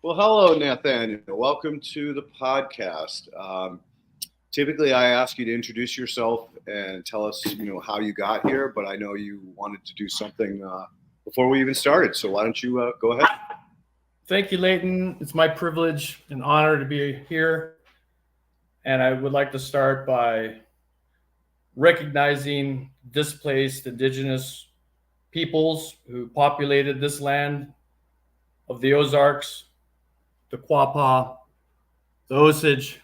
Well, hello, Nathaniel. Welcome to the podcast. Typically, I ask you to introduce yourself and tell us, how you got here. But I know you wanted to do something before we even started. So why don't you go ahead? Thank you, Leighton. It's my privilege and honor to be here. And I would like to start by recognizing displaced indigenous peoples who populated this land of the Ozarks, the Quapaw, the Osage,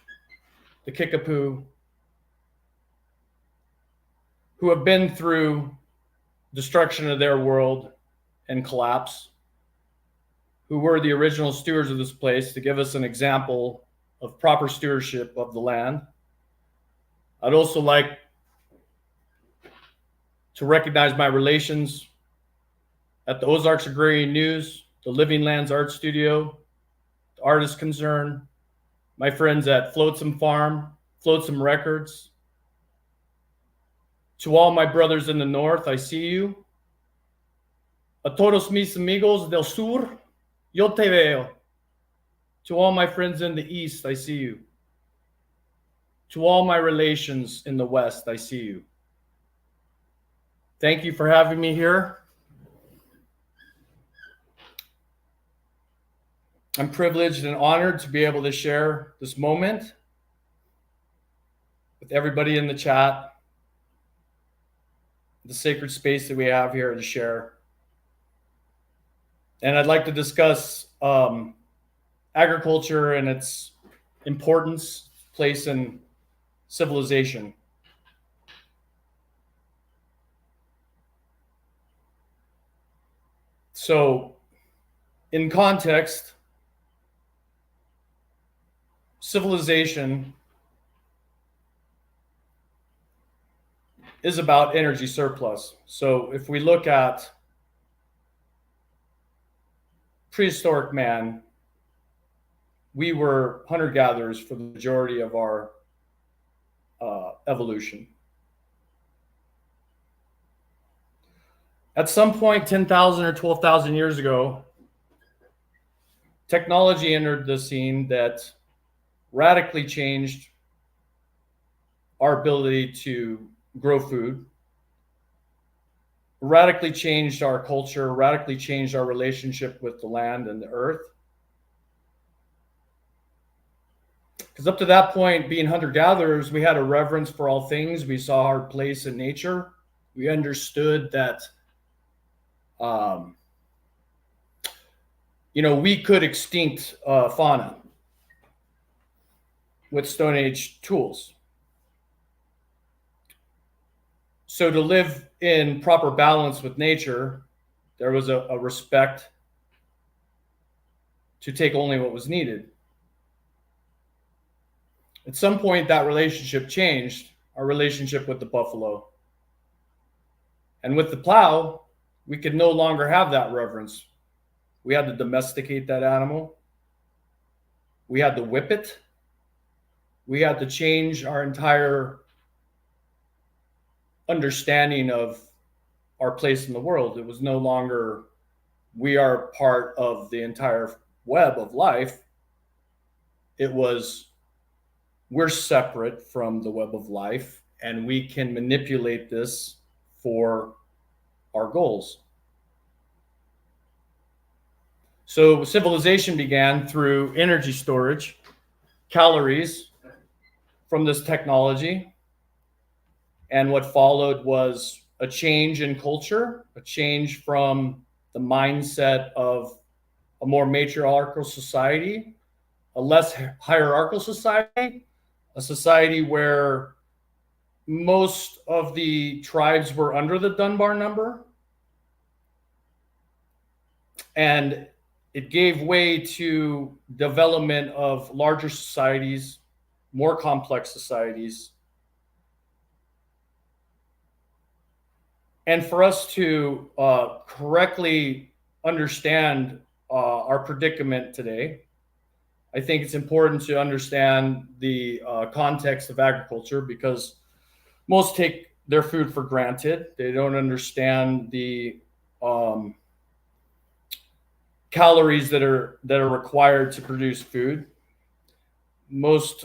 the Kickapoo, who have been through destruction of their world and collapse, who were the original stewards of this place to give us an example of proper stewardship of the land. I'd also like to recognize my relations at the Ozarks Agrarian News, the Living Lands Art Studio, the Artist Concern, my friends at Flotsam Farm, Flotsam Records. To all my brothers in the North, I see you. A todos mis amigos del sur, yo te veo. To all my friends in the East, I see you. To all my relations in the West, I see you. Thank you for having me here. I'm privileged and honored to be able to share this moment with everybody in the chat, the sacred space that we have here to share. And I'd like to discuss agriculture and its importance, place in civilization. So, in context, civilization is about energy surplus. So, if we look at prehistoric man, we were hunter-gatherers for the majority of our evolution. At some point, 10,000 or 12,000 years ago, technology entered the scene that radically changed our ability to grow food, radically changed our culture, radically changed our relationship with the land and the earth. Because up to that point, being hunter-gatherers, we had a reverence for all things. We saw our place in nature. We understood that, we could extinct fauna with Stone Age tools. So to live in proper balance with nature, there was a respect to take only what was needed. At some point, that relationship changed, our relationship with the buffalo. And with the plow, we could no longer have that reverence. We had to domesticate that animal. We had to whip it. We had to change our entire understanding of our place in the world. It was no longer we are part of the entire web of life. It was we're separate from the web of life, and we can manipulate this for our goals. So civilization began through energy storage, calories from this technology. And what followed was a change in culture, a change from the mindset of a more matriarchal society, a less hierarchical society, a society where most of the tribes were under the Dunbar number. And it gave way to development of larger societies, more complex societies. And for us to correctly understand our predicament today, I think it's important to understand the context of agriculture, because most take their food for granted. They don't understand the calories that are required to produce food. Most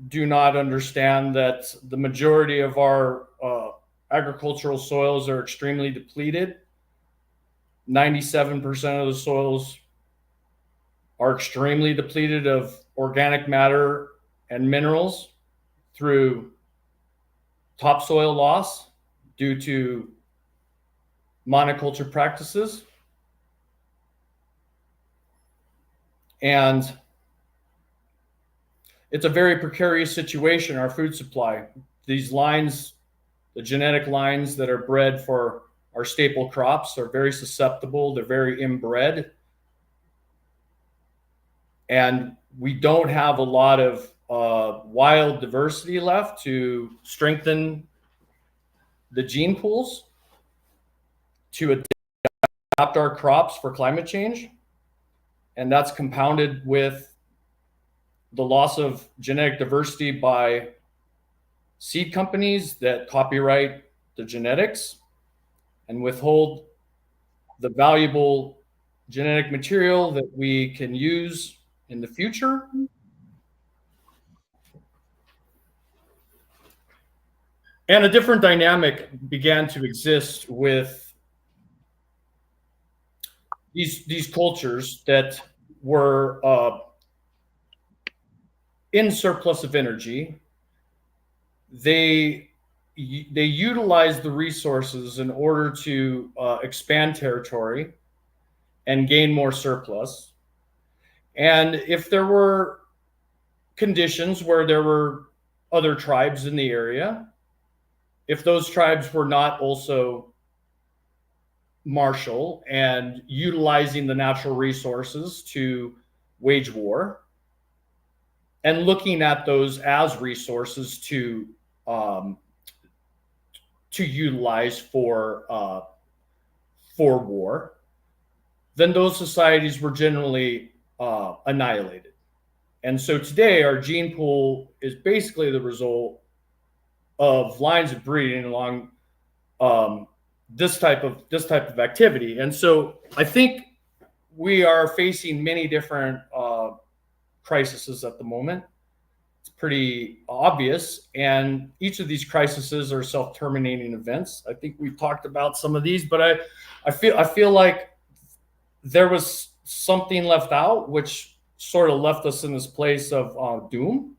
do not understand that the majority of our agricultural soils are extremely depleted. 97% of the soils are extremely depleted of organic matter and minerals through topsoil loss due to monoculture practices. And it's a very precarious situation, our food supply. These lines, the genetic lines that are bred for our staple crops, are very susceptible. They're very inbred. And we don't have a lot of wild diversity left to strengthen the gene pools to adapt our crops for climate change. And that's compounded with the loss of genetic diversity by seed companies that copyright the genetics and withhold the valuable genetic material that we can use in the future. And a different dynamic began to exist with these cultures that were in surplus of energy. They utilize the resources in order to expand territory and gain more surplus. And if there were conditions where there were other tribes in the area, if those tribes were not also martial and utilizing the natural resources to wage war and looking at those as resources to utilize for war, then those societies were generally annihilated. And so today our gene pool is basically the result of lines of breeding along this type of activity. And so I think we are facing many different crises at the moment. It's pretty obvious, and each of these crises are self-terminating events. I think we've talked about some of these, but I feel like there was something left out, which sort of left us in this place of doom.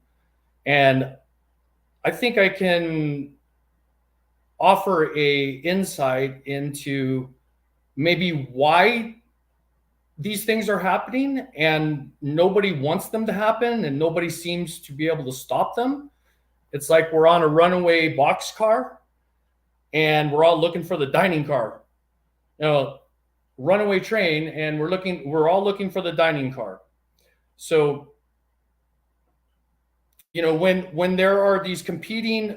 And I think I can offer a insight into maybe why these things are happening and nobody wants them to happen and nobody seems to be able to stop them. It's like we're on a runaway boxcar and we're all looking for the dining car. Runaway train, and we're all looking for the dining car. So, when there are these competing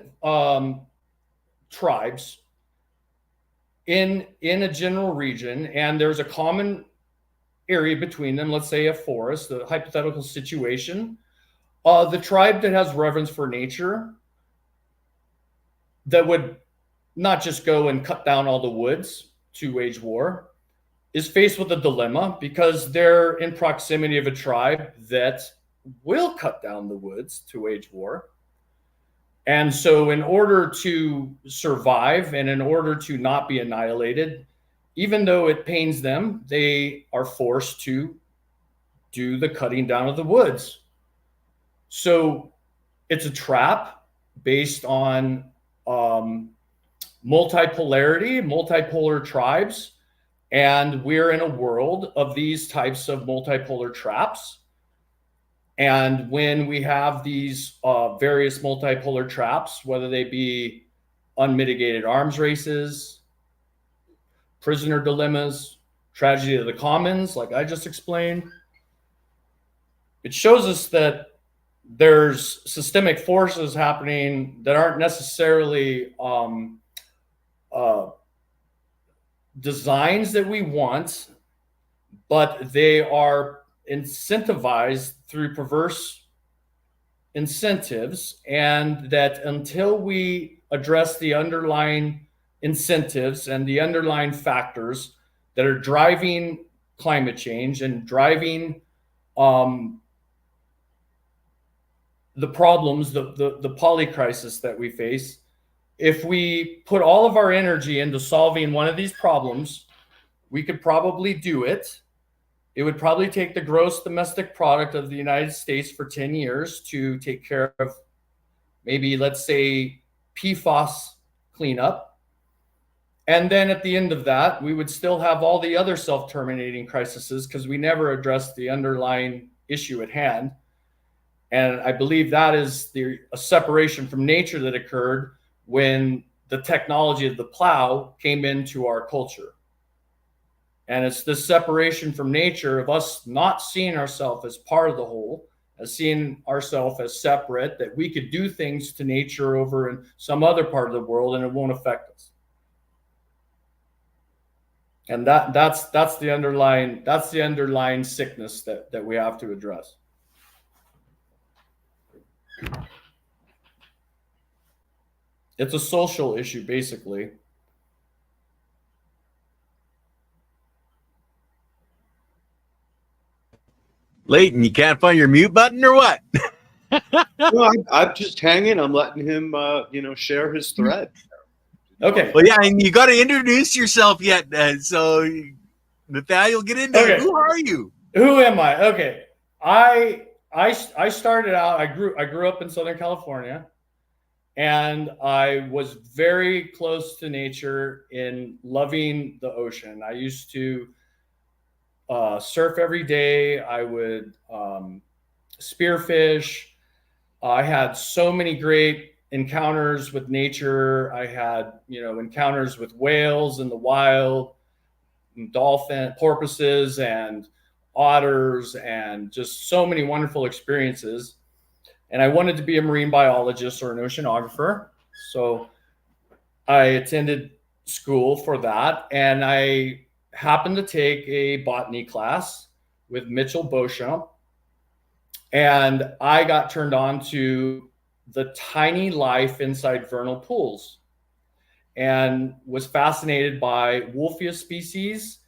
tribes in a general region, and there's a common area between them, let's say a forest, a hypothetical situation, the tribe that has reverence for nature, that would not just go and cut down all the woods to wage war, is faced with a dilemma because they're in proximity of a tribe that will cut down the woods to wage war. And so in order to survive and in order to not be annihilated, even though it pains them, they are forced to do the cutting down of the woods. So it's a trap based on multipolar tribes. And we're in a world of these types of multipolar traps. And when we have these various multipolar traps, whether they be unmitigated arms races, prisoner dilemmas, tragedy of the commons, like I just explained, it shows us that there's systemic forces happening that aren't necessarily designs that we want, but they are incentivized through perverse incentives, and that until we address the underlying incentives and the underlying factors that are driving climate change and driving the problems, the poly crisis that we face, if we put all of our energy into solving one of these problems, we could probably do it. It would probably take the gross domestic product of the United States for 10 years to take care of maybe, let's say, PFAS cleanup. And then at the end of that, we would still have all the other self-terminating crises because we never addressed the underlying issue at hand. And I believe that is a separation from nature that occurred when the technology of the plow came into our culture. And it's this separation from nature of us not seeing ourselves as part of the whole, as seeing ourselves as separate, that we could do things to nature over in some other part of the world and it won't affect us. And that's the underlying sickness that we have to address. It's a social issue, basically. Leighton, you can't find your mute button or what? No, I'm just hanging. I'm letting him, share his thread. Okay. Well, yeah, and you got to introduce yourself yet. So, Nathaniel, get into it. Who are you? Who am I? Okay. I started out. I grew up in Southern California, and I was very close to nature in loving the ocean. I used to surf every day. I would spearfish. I had so many great encounters with nature. I had, encounters with whales in the wild, dolphin, porpoises, and otters, and just so many wonderful experiences. And I wanted to be a marine biologist or an oceanographer. So I attended school for that. And I happened to take a botany class with Mitchell Beauchamp. And I got turned on to the tiny life inside vernal pools and was fascinated by Wolfia species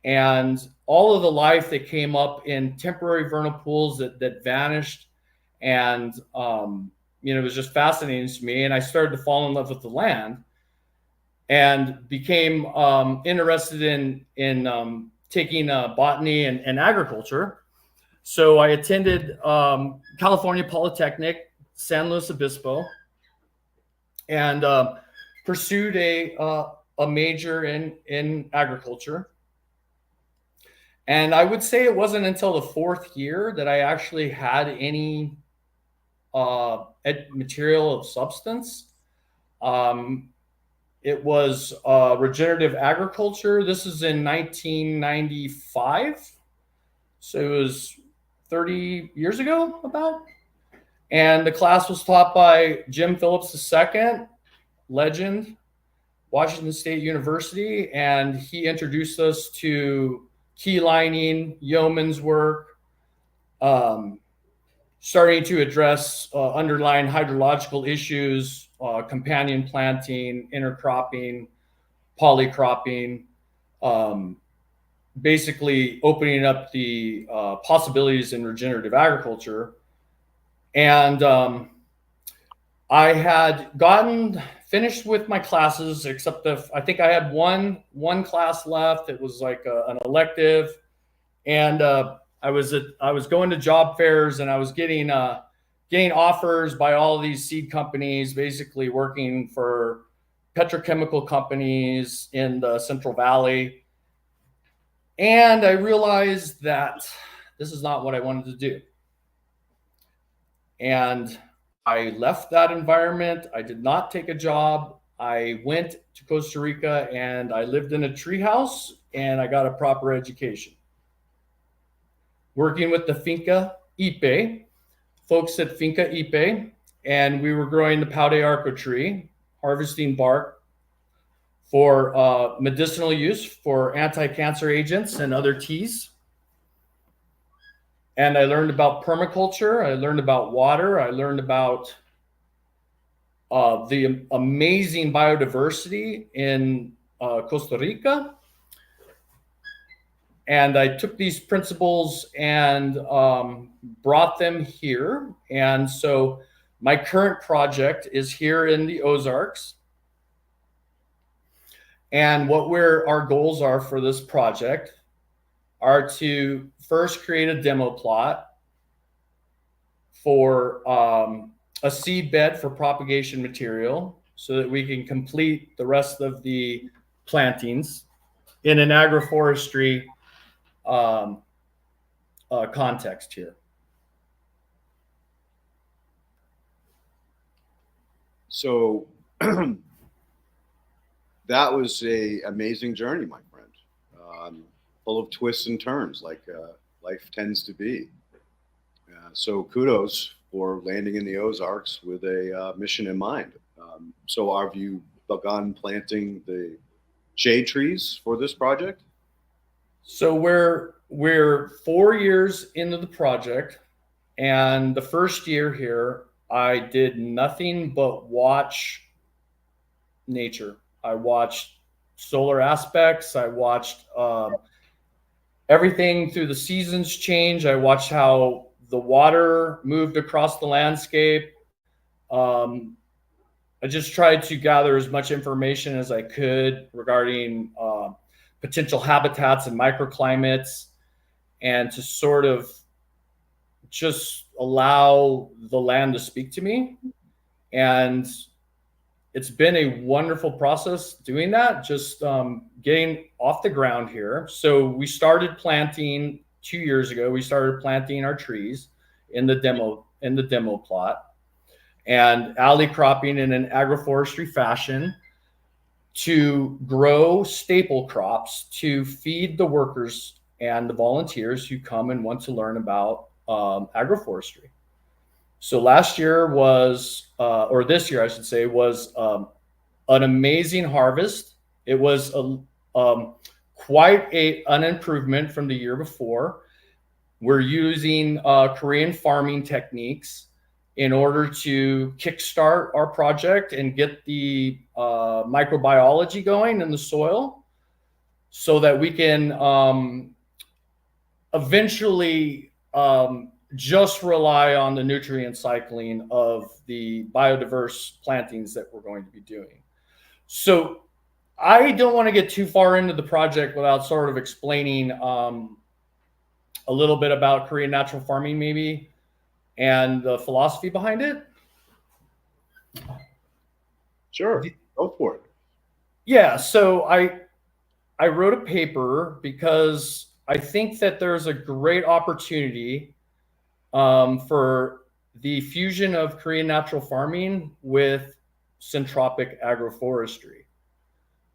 and all of the life that came up in temporary vernal pools that vanished. And, it was just fascinating to me. And I started to fall in love with the land and became interested in taking botany and agriculture. So I attended California Polytechnic, San Luis Obispo, and pursued a major in agriculture. And I would say it wasn't until the fourth year that I actually had any material of substance. It was regenerative agriculture. This is in 1995. So it was 30 years ago about. And the class was taught by Jim Phillips II, legend, Washington State University. And he introduced us to key lining, yeoman's work, starting to address underlying hydrological issues, companion planting, intercropping, polycropping, basically opening up the possibilities in regenerative agriculture. And I had finished with my classes, except I think I had one class left. It was like an elective, and I was going to job fairs, and I was getting offers by all these seed companies, basically working for petrochemical companies in the Central Valley. And I realized that this is not what I wanted to do. And I left that environment. I did not take a job. I went to Costa Rica and I lived in a treehouse and I got a proper education. Working with the Finca Ipe, folks at Finca Ipe, and we were growing the pau de arco tree, harvesting bark for medicinal use, for anti-cancer agents and other teas. And I learned about permaculture. I learned about water. I learned about the amazing biodiversity in Costa Rica. And I took these principles and brought them here. And so my current project is here in the Ozarks. And what our goals are for this project are to first create a demo plot for a seed bed for propagation material so that we can complete the rest of the plantings in an agroforestry context here. So that was a amazing journey, my friend. Full of twists and turns, like life tends to be. So kudos for landing in the Ozarks with a mission in mind. So have you begun planting the shade trees for this project? So we're 4 years into the project, and the first year here, I did nothing but watch nature. I watched solar aspects. I watched everything through the seasons change. I watched how the water moved across the landscape. I just tried to gather as much information as I could regarding potential habitats and microclimates, and to sort of just allow the land to speak to me. And it's been a wonderful process doing that, just getting off the ground here. So we started planting 2 years ago. We started planting our trees in the demo plot, and alley cropping in an agroforestry fashion to grow staple crops to feed the workers and the volunteers who come and want to learn about agroforestry. So last year was, or this year I should say, was an amazing harvest. It was quite an improvement from the year before. We're using Korean farming techniques in order to kickstart our project and get the microbiology going in the soil so that we can eventually just rely on the nutrient cycling of the biodiverse plantings that we're going to be doing. So I don't want to get too far into the project without sort of explaining a little bit about Korean natural farming maybe, and the philosophy behind it. Sure, go for it. Yeah, so I wrote a paper because I think that there's a great opportunity for the fusion of Korean natural farming with syntropic agroforestry.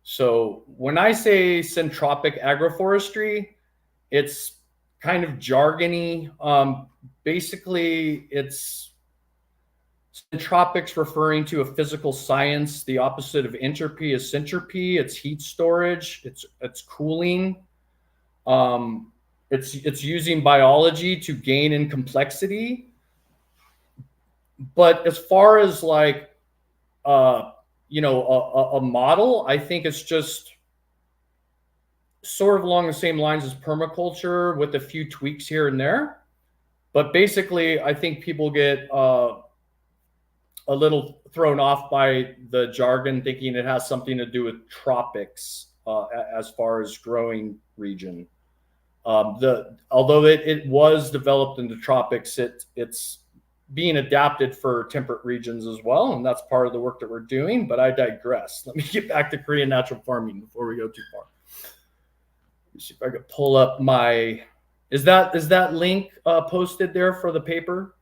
So when I say syntropic agroforestry, it's kind of jargony. Basically, it's syntropics referring to a physical science. The opposite of entropy is syntropy. It's heat storage. It's cooling. It's using biology to gain in complexity. But as far as like a model, I think it's just sort of along the same lines as permaculture with a few tweaks here and there. But basically, I think people get a little thrown off by the jargon, thinking it has something to do with tropics as far as growing region. Although it was developed in the tropics, it's being adapted for temperate regions as well, and that's part of the work that we're doing. But I digress. Let me get back to Korean natural farming before we go too far. Let me see if I could pull up my. Is that link posted there for the paper?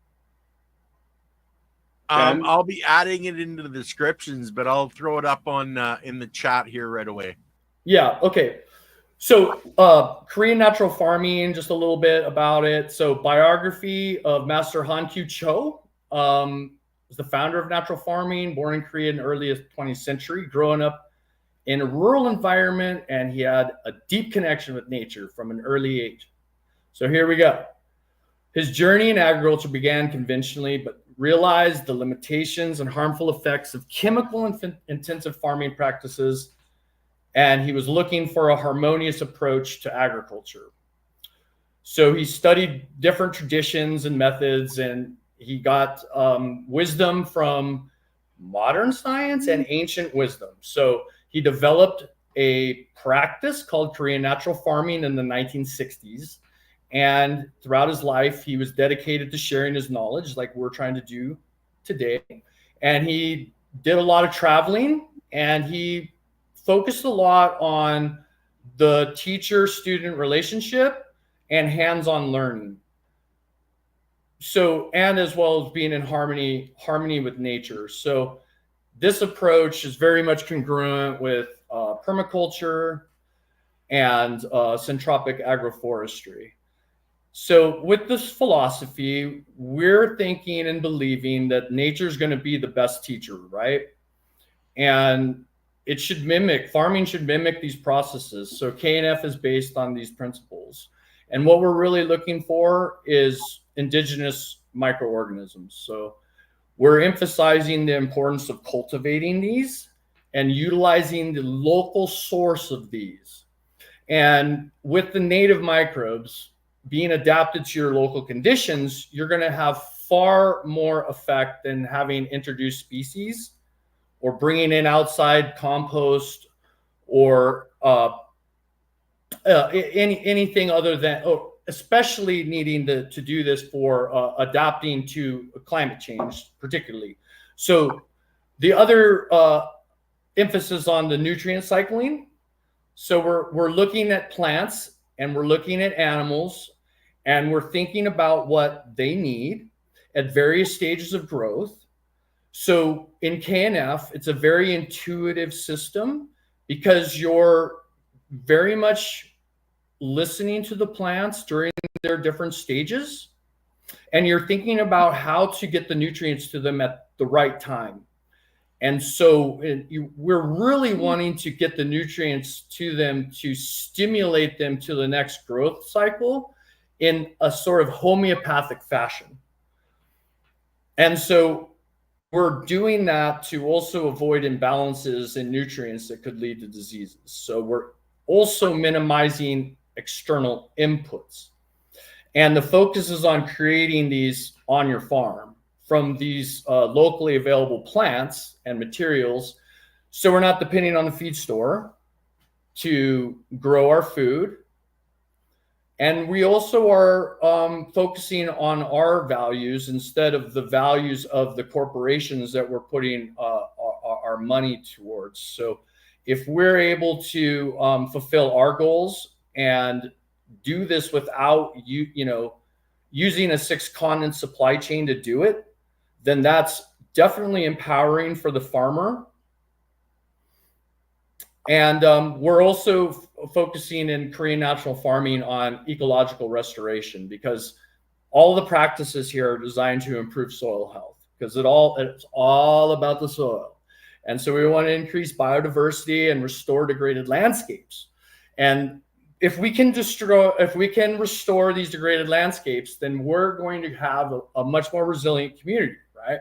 I'll be adding it into the descriptions, but I'll throw it up on in the chat here right away. Yeah. Okay. So Korean natural farming, just a little bit about it. So biography of Master Han-Kyu Cho, was the founder of natural farming, born in Korea in the early 20th century, growing up in a rural environment, and he had a deep connection with nature from an early age. So here we go. His journey in agriculture began conventionally, but realized the limitations and harmful effects of chemical intensive farming practices, and he was looking for a harmonious approach to agriculture. So he studied different traditions and methods, and he got wisdom from modern science and ancient wisdom. So he developed a practice called Korean natural farming in the 1960s. And throughout his life, he was dedicated to sharing his knowledge like we're trying to do today. And he did a lot of traveling, and he focused a lot on the teacher-student relationship and hands-on learning. So, and as well as being in harmony with nature. So this approach is very much congruent with permaculture and centropic agroforestry. So with this philosophy, we're thinking and believing that nature is going to be the best teacher, right? And it should farming should mimic these processes. So KNF is based on these principles. And what we're really looking for is indigenous microorganisms. So we're emphasizing the importance of cultivating these and utilizing the local source of these. And with the native microbes being adapted to your local conditions, you're going to have far more effect than having introduced species or bringing in outside compost or anything other than, especially needing to do this for adapting to climate change, particularly. So the other emphasis on the nutrient cycling. So we're looking at plants and we're looking at animals, and we're thinking about what they need at various stages of growth. So in KNF, it's a very intuitive system because you're very much listening to the plants during their different stages, and you're thinking about how to get the nutrients to them at the right time. And so we're really wanting to get the nutrients to them to stimulate them to the next growth cycle in a sort of homeopathic fashion. And so we're doing that to also avoid imbalances in nutrients that could lead to diseases. So we're also minimizing external inputs. And the focus is on creating these on your farm from these locally available plants and materials. So we're not depending on the feed store to grow our food. And we also are focusing on our values instead of the values of the corporations that we're putting our money towards. So if we're able to fulfill our goals and do this without using a 6-continent supply chain to do it, then that's definitely empowering for the farmer. And we're also focusing in Korean natural farming on ecological restoration, because all the practices here are designed to improve soil health, because it's all about the soil. And so we want to increase biodiversity and restore degraded landscapes. And if we can restore these degraded landscapes, then we're going to have a much more resilient community, right?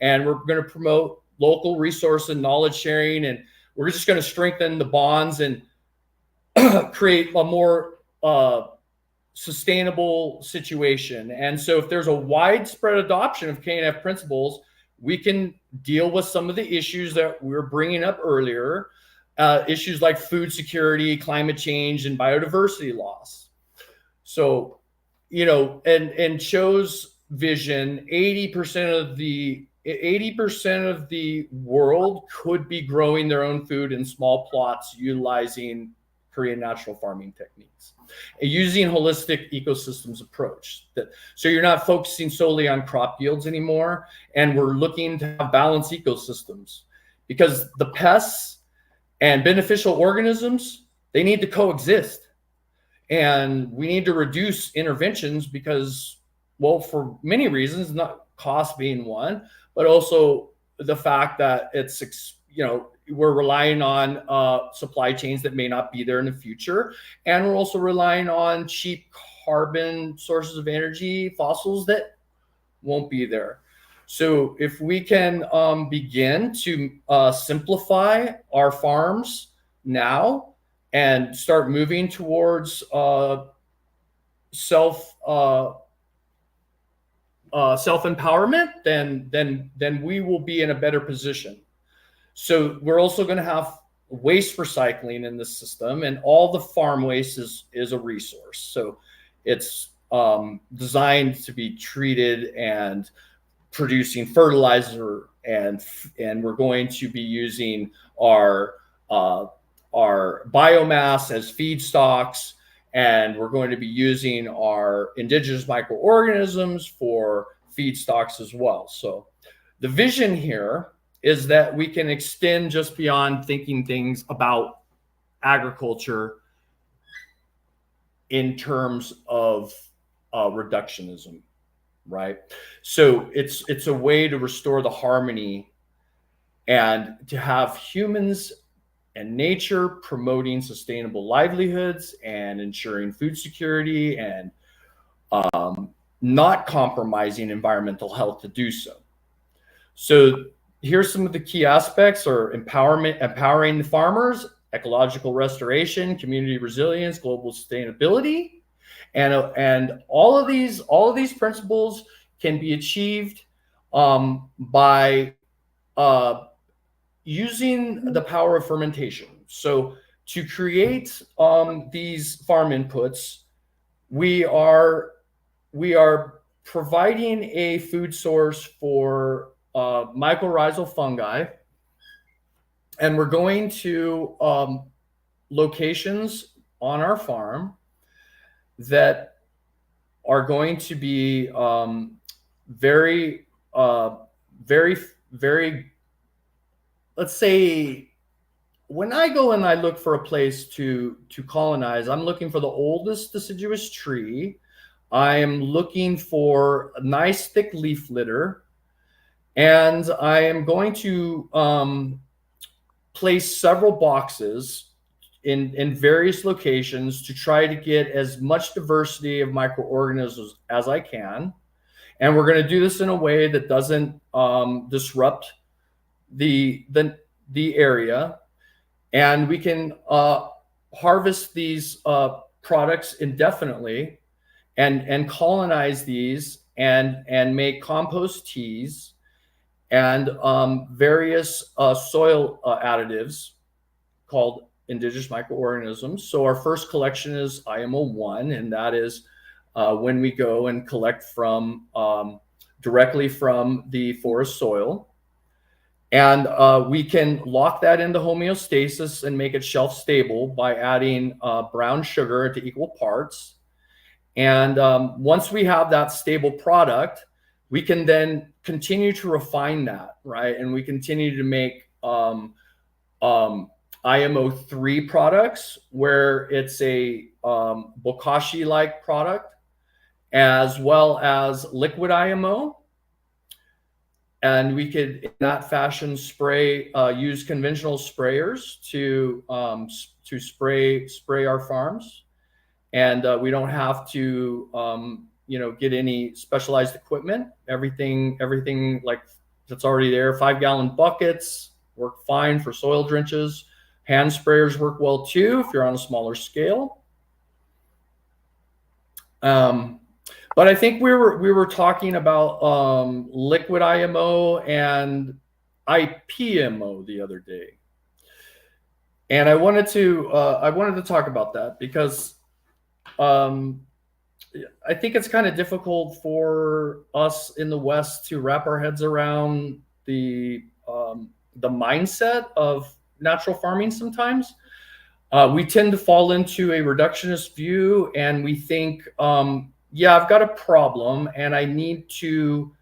And we're going to promote local resource and knowledge sharing, and we're just going to strengthen the bonds and create a more sustainable situation. And so if there's a widespread adoption of KNF principles, we can deal with some of the issues that we were bringing up earlier, issues like food security, climate change, and biodiversity loss. So, and Cho's vision, 80% of the world could be growing their own food in small plots utilizing Korean natural farming techniques, using holistic ecosystems approach. So you're not focusing solely on crop yields anymore, and we're looking to have balanced ecosystems, because the pests and beneficial organisms, they need to coexist, and we need to reduce interventions because, well, for many reasons, not cost being one, but also the fact that we're relying on supply chains that may not be there in the future. And we're also relying on cheap carbon sources of energy, fossils that won't be there. So if we can begin to simplify our farms now and start moving towards self-empowerment, then we will be in a better position. So we're also going to have waste recycling in the system, and all the farm waste is a resource. So it's designed to be treated and producing fertilizer, and we're going to be using our biomass as feedstocks, and we're going to be using our indigenous microorganisms for feedstocks as well. So the vision here is that we can extend just beyond thinking things about agriculture in terms of reductionism, right? So it's a way to restore the harmony and to have humans and nature promoting sustainable livelihoods and ensuring food security and not compromising environmental health to do so. So here's some of the key aspects: are empowering the farmers, ecological restoration, community resilience, global sustainability, and all of these principles can be achieved by using the power of fermentation. So to create these farm inputs, we are providing a food source for mycorrhizal fungi, and we're going to locations on our farm that are going to be very, let's say, when I go and I look for a place to colonize, I'm looking for the oldest deciduous tree. I am looking for a nice thick leaf litter, and I am going to place several boxes in various locations to try to get as much diversity of microorganisms as I can. And we're going to do this in a way that doesn't disrupt the area, and we can harvest these products indefinitely and colonize these and make compost teas and various soil additives called indigenous microorganisms. So our first collection is IMO 1, and that is when we go and collect from directly from the forest soil. And we can lock that into homeostasis and make it shelf stable by adding brown sugar to equal parts. And once we have that stable product, we can then continue to refine that, right? And we continue to make IMO 3 products, where it's a bokashi-like product, as well as liquid IMO. And we could, in that fashion, use conventional sprayers to spray our farms, and we don't have to get any specialized equipment. Everything like that's already there. 5-gallon buckets work fine for soil drenches. Hand sprayers work well too if you're on a smaller scale. But I think we were talking about liquid IMO and IPMO the other day, and I wanted to talk about that because I think it's kind of difficult for us in the West to wrap our heads around the mindset of natural farming. Sometimes we tend to fall into a reductionist view, and we think, yeah, I've got a problem and I need to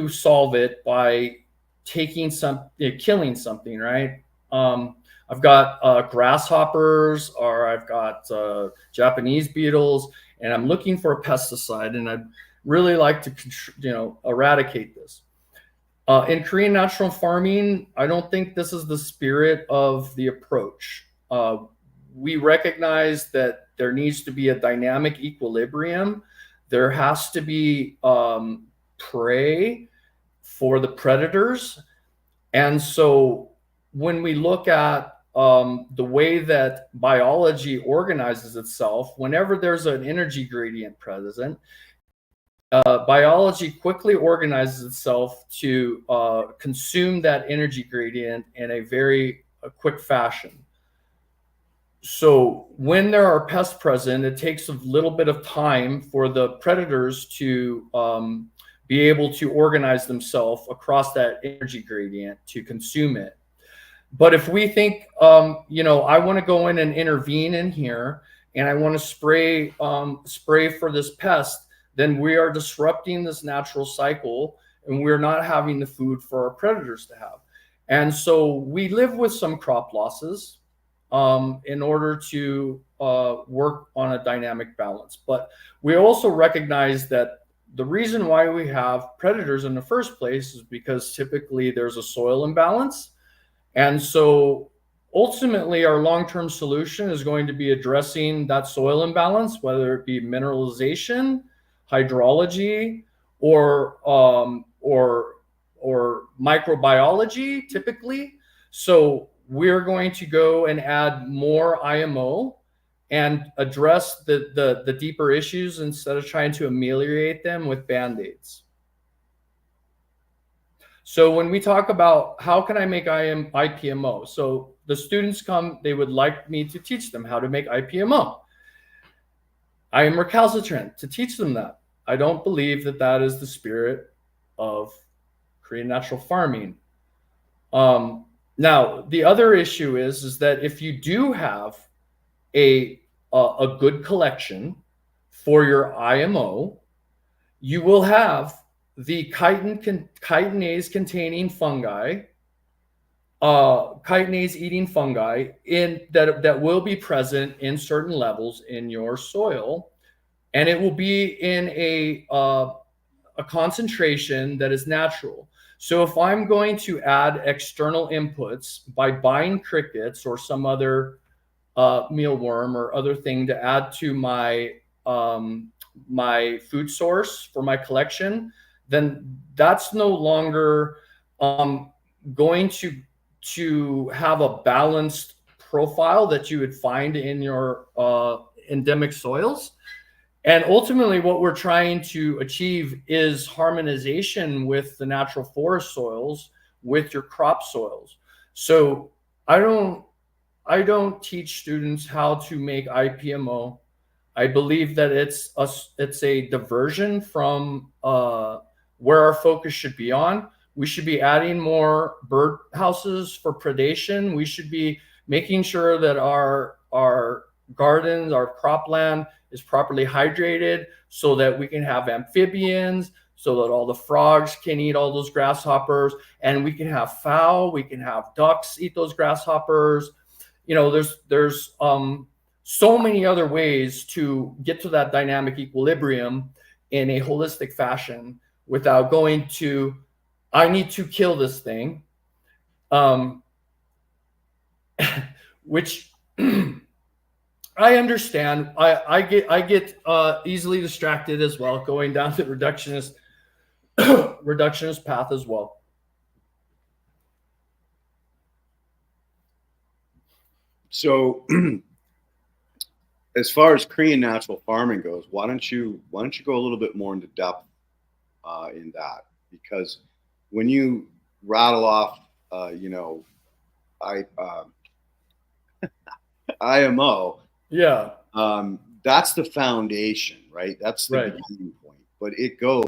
solve it by killing something, right? I've got grasshoppers, or I've got Japanese beetles, and I'm looking for a pesticide, and I'd really like to eradicate this. In Korean natural farming, I don't think this is the spirit of the approach. We recognize that there needs to be a dynamic equilibrium. There has to be prey for the predators. And so when we look at the way that biology organizes itself, whenever there's an energy gradient present, biology quickly organizes itself to consume that energy gradient in a very quick fashion. So when there are pests present, it takes a little bit of time for the predators to be able to organize themselves across that energy gradient to consume it. But if we think, I want to go in and intervene in here, and I want to spray for this pest, then we are disrupting this natural cycle, and we're not having the food for our predators to have. And so we live with some crop losses in order to work on a dynamic balance. But we also recognize that the reason why we have predators in the first place is because typically there's a soil imbalance. And so ultimately our long-term solution is going to be addressing that soil imbalance, whether it be mineralization, hydrology, or microbiology typically. So we're going to go and add more IMO and address the deeper issues instead of trying to ameliorate them with Band-Aids. So when we talk about how can I make IPMO, so the students come, they would like me to teach them how to make IPMO. I am recalcitrant to teach them that. I don't believe that that is the spirit of Korean natural farming. Now, the other issue is that if you do have a good collection for your IMO, you will have the chitinase containing fungi, chitinase eating fungi that will be present in certain levels in your soil, and it will be in a concentration that is natural. So if I'm going to add external inputs by buying crickets or some other mealworm or other thing to add to my my food source for my collection, then that's no longer going to have a balanced profile that you would find in your endemic soils. And ultimately what we're trying to achieve is harmonization with the natural forest soils, with your crop soils. So I don't teach students how to make IPMO. I believe that it's a diversion from where our focus should be on. We should be adding more bird houses for predation. We should be making sure that our gardens, our cropland is properly hydrated so that we can have amphibians, so that all the frogs can eat all those grasshoppers, and we can have fowl, we can have ducks eat those grasshoppers. There's so many other ways to get to that dynamic equilibrium in a holistic fashion without going to, I need to kill this thing, which I understand. I get easily distracted as well, going down the reductionist path as well. So as far as Korean natural farming goes, why don't you go a little bit more into depth in that? Because when you rattle off, IMO, yeah, that's the foundation, right? That's the right. beginning point. But it goes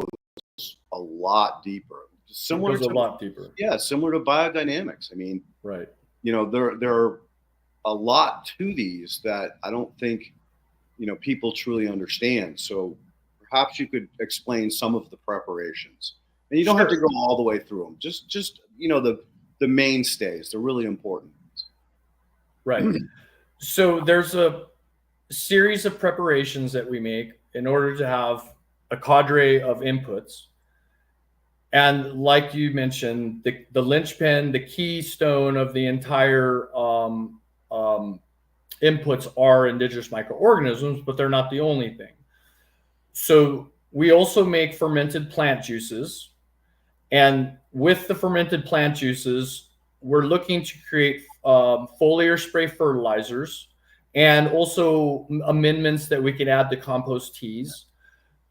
a lot deeper. Similar to biodynamics. I mean, right. There are a lot to these that I don't think people truly understand. So perhaps you could explain some of the preparations, and you don't have to go all the way through them. Just the mainstays, the really important ones. Right. So there's a series of preparations that we make in order to have a cadre of inputs. And like you mentioned, the linchpin, the keystone of the entire inputs are indigenous microorganisms, but they're not the only thing. So we also make fermented plant juices. And with the fermented plant juices, we're looking to create foliar spray fertilizers, and also amendments that we can add to compost teas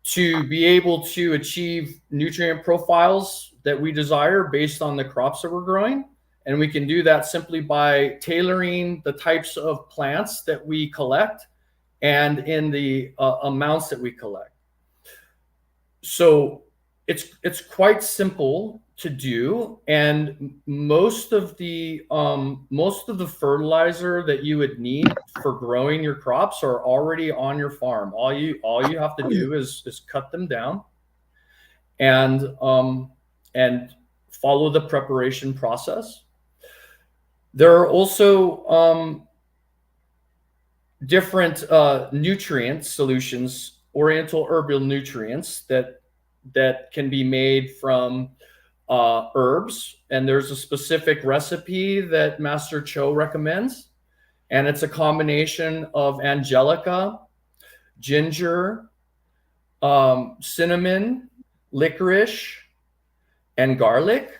to be able to achieve nutrient profiles that we desire based on the crops that we're growing. And we can do that simply by tailoring the types of plants that we collect and in the amounts that we collect. So it's quite simple to do, and most of the fertilizer that you would need for growing your crops are already on your farm. All you have to do is cut them down and follow the preparation process. There are also different nutrient solutions, oriental herbal nutrients that can be made from herbs, and there's a specific recipe that Master Cho recommends, and it's a combination of angelica, ginger, cinnamon, licorice, and garlic,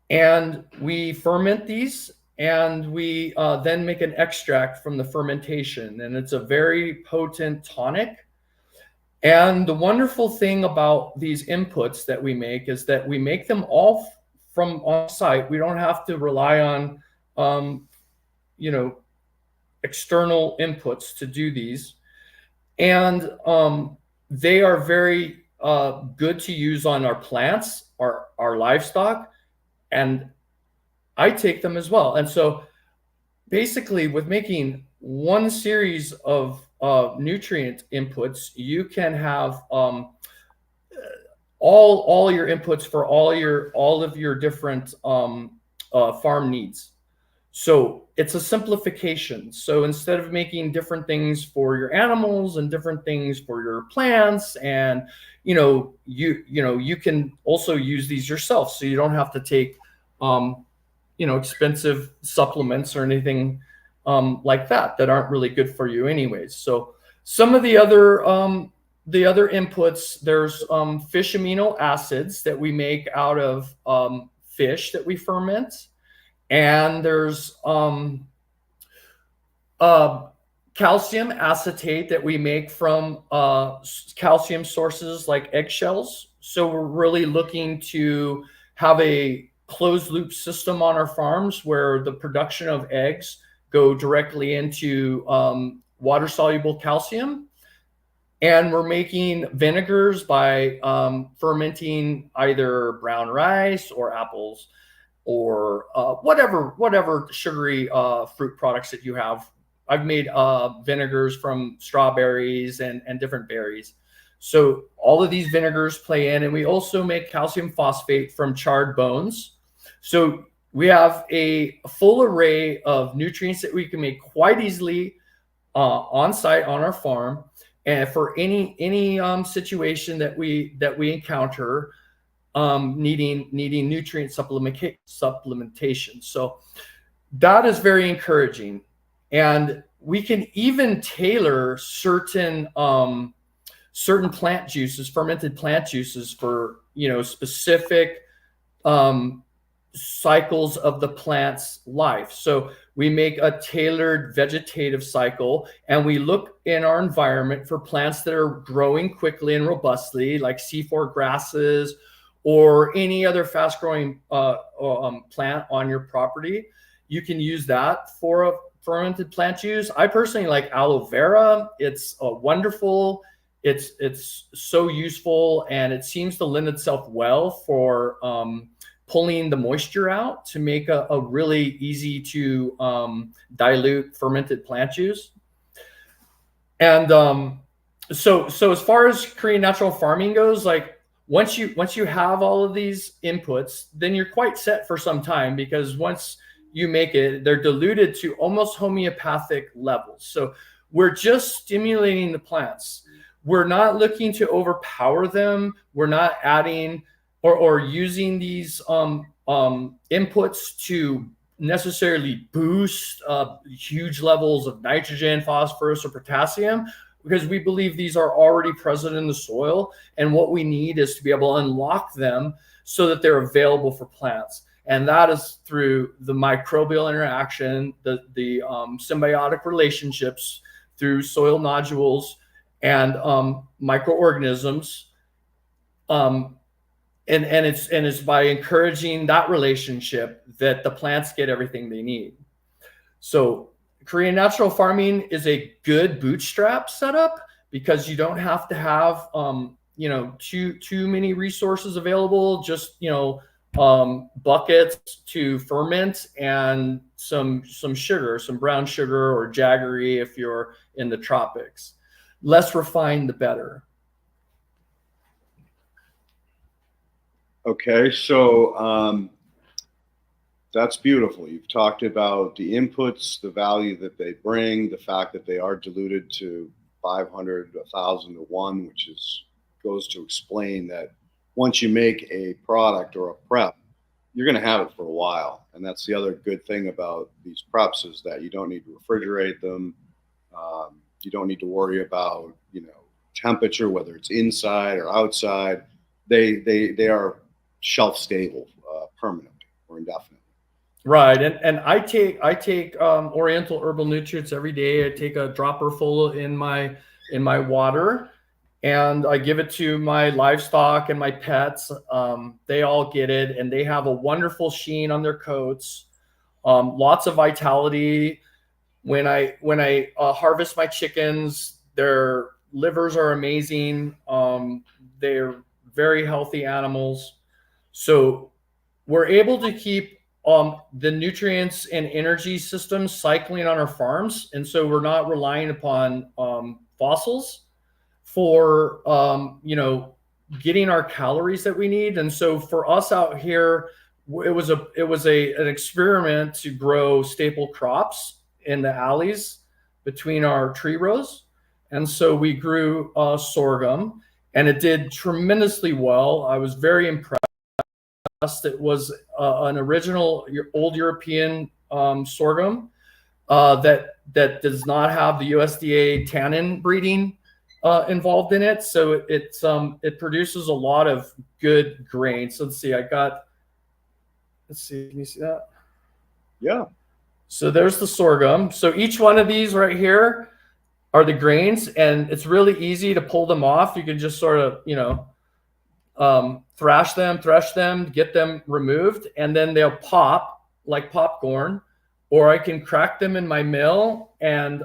and we ferment these, and we then make an extract from the fermentation, and it's a very potent tonic. And the wonderful thing about these inputs that we make is that we make them all from on site. We don't have to rely on, external inputs to do these. And they are very good to use on our plants, our livestock, and I take them as well. And so basically with making one series of nutrient inputs, you can have all your inputs for all of your different farm needs. So it's a simplification. So instead of making different things for your animals and different things for your plants, and you can also use these yourself, so you don't have to take expensive supplements or anything like that aren't really good for you anyways. So some of the other inputs, there's fish amino acids that we make out of fish that we ferment, and there's calcium acetate that we make from calcium sources like eggshells. So we're really looking to have a closed loop system on our farms where the production of eggs go directly into water soluble calcium. And we're making vinegars by fermenting either brown rice or apples or whatever sugary fruit products that you have. I've made vinegars from strawberries and different berries. So all of these vinegars play in, and we also make calcium phosphate from charred bones. So we have a full array of nutrients that we can make quite easily on site on our farm, and for any situation that we encounter needing nutrient supplementation. So that is very encouraging, and we can even tailor certain plant juices, fermented plant juices, for specific cycles of the plant's life. So we make a tailored vegetative cycle, and we look in our environment for plants that are growing quickly and robustly, like C4 grasses or any other fast growing plant on your property. You can use that for a fermented plant juice. I personally like aloe vera. It's wonderful. It's so useful, and it seems to lend itself well for pulling the moisture out to make a really easy to dilute fermented plant juice. And so as far as Korean natural farming goes, like once you have all of these inputs, then you're quite set for some time, because once you make it, they're diluted to almost homeopathic levels. So we're just stimulating the plants. We're not looking to overpower them. We're not adding or using these inputs to necessarily boost huge levels of nitrogen, phosphorus, or potassium, because we believe these are already present in the soil, and what we need is to be able to unlock them so that they're available for plants. And that is through the microbial interaction, the symbiotic relationships through soil nodules and microorganisms. And it's by encouraging that relationship that the plants get everything they need. So Korean natural farming is a good bootstrap setup because you don't have to have too many resources available. Just buckets to ferment and some sugar, some brown sugar or jaggery if you're in the tropics. Less refined, the better. Okay, so that's beautiful. You've talked about the inputs, the value that they bring, the fact that they are diluted to 500, 1,000 to 1, which goes to explain that once you make a product or a prep, you're going to have it for a while. And that's the other good thing about these preps is that you don't need to refrigerate them. You don't need to worry about, temperature, whether it's inside or outside. They are shelf stable permanently or indefinitely. Right, and I take Oriental herbal nutrients every day. I take a dropper full in my water, and I give it to my livestock and my pets. They all get it, and they have a wonderful sheen on their coats. Lots of vitality. When I harvest my chickens, their livers are amazing. They're very healthy animals, so we're able to keep the nutrients and energy systems cycling on our farms. And so we're not relying upon fossils for, getting our calories that we need. And so for us out here, it was an experiment to grow staple crops in the alleys between our tree rows. And so we grew sorghum, and it did tremendously well. I was very impressed. It was an original old European sorghum that does not have the USDA tannin breeding involved in it. So it produces a lot of good grains. So let's see, can you see that? Yeah. So there's the sorghum. So each one of these right here are the grains, and it's really easy to pull them off. You can just sort of, thresh them, get them removed, and then they'll pop like popcorn. Or I can crack them in my mill and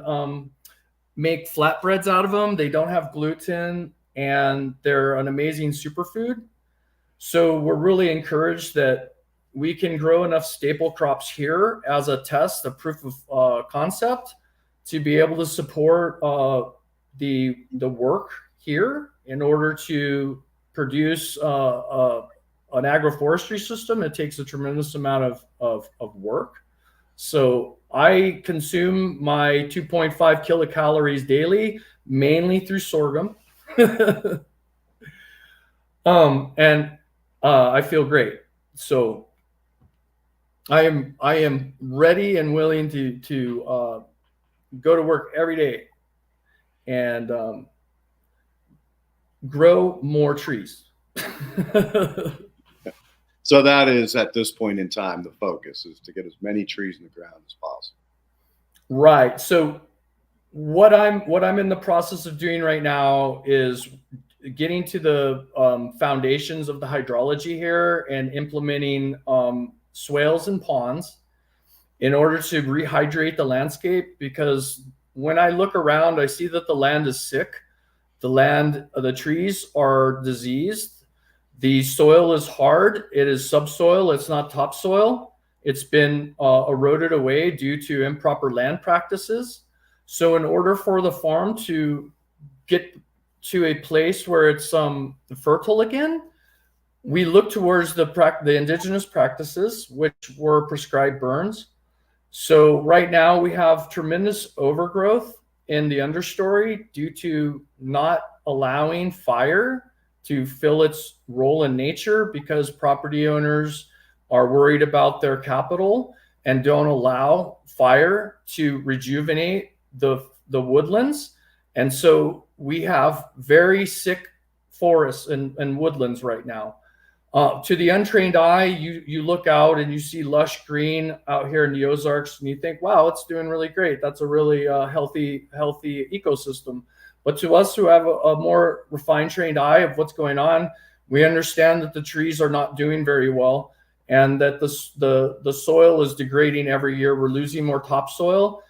make flatbreads out of them. They don't have gluten, and they're an amazing superfood. So we're really encouraged that we can grow enough staple crops here as a test, a proof of concept, to be able to support the work here in order to produce an agroforestry system. It takes a tremendous amount of work. So I consume my 2.5 kilocalories daily, mainly through sorghum. And I feel great. So I am ready and willing to go to work every day and grow more trees. So that is, at this point in time, the focus is to get as many trees in the ground as possible. Right. So what I'm in the process of doing right now is getting to the foundations of the hydrology here and implementing swales and ponds in order to rehydrate the landscape. Because when I look around, I see that the land is sick. The trees are diseased. The soil is hard. It is subsoil. It's not topsoil. It's been eroded away due to improper land practices. So in order for the farm to get to a place where it's fertile again, we look towards the indigenous practices, which were prescribed burns. So right now we have tremendous overgrowth in the understory due to not allowing fire to fill its role in nature, because property owners are worried about their capital and don't allow fire to rejuvenate the woodlands. And so we have very sick forests and woodlands right now. To the untrained eye, you look out and you see lush green out here in the Ozarks, and you think, wow, it's doing really great. That's a really healthy ecosystem. But to us who have a more refined, trained eye of what's going on, we understand that the trees are not doing very well, and that the soil is degrading every year. We're losing more topsoil,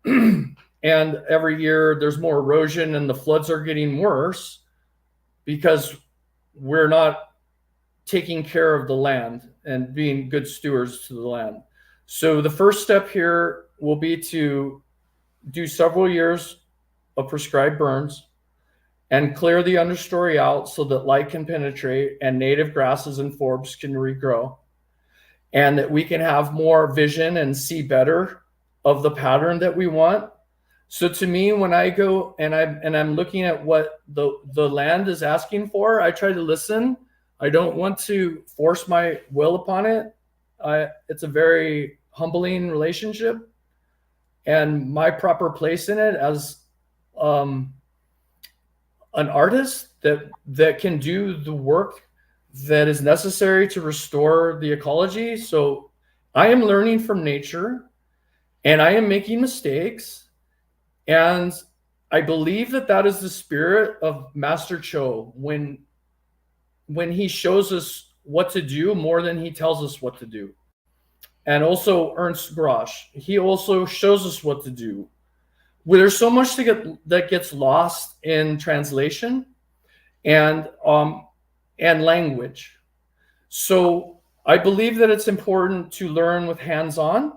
and every year there's more erosion, and the floods are getting worse because we're not taking care of the land and being good stewards to the land. So the first step here will be to do several years of prescribed burns and clear the understory out so that light can penetrate and native grasses and forbs can regrow, and that we can have more vision and see better of the pattern that we want. So to me, when I go and I'm looking at what the land is asking for, I try to listen. I don't want to force my will upon it. It's a very humbling relationship, and my proper place in it as an artist that can do the work that is necessary to restore the ecology. So I am learning from nature, and I am making mistakes, and I believe that is the spirit of Master Cho when he shows us what to do more than he tells us what to do. And also Ernst Grosch, he also shows us what to do. Well, there's so much that gets lost in translation and language. So I believe that it's important to learn with hands-on,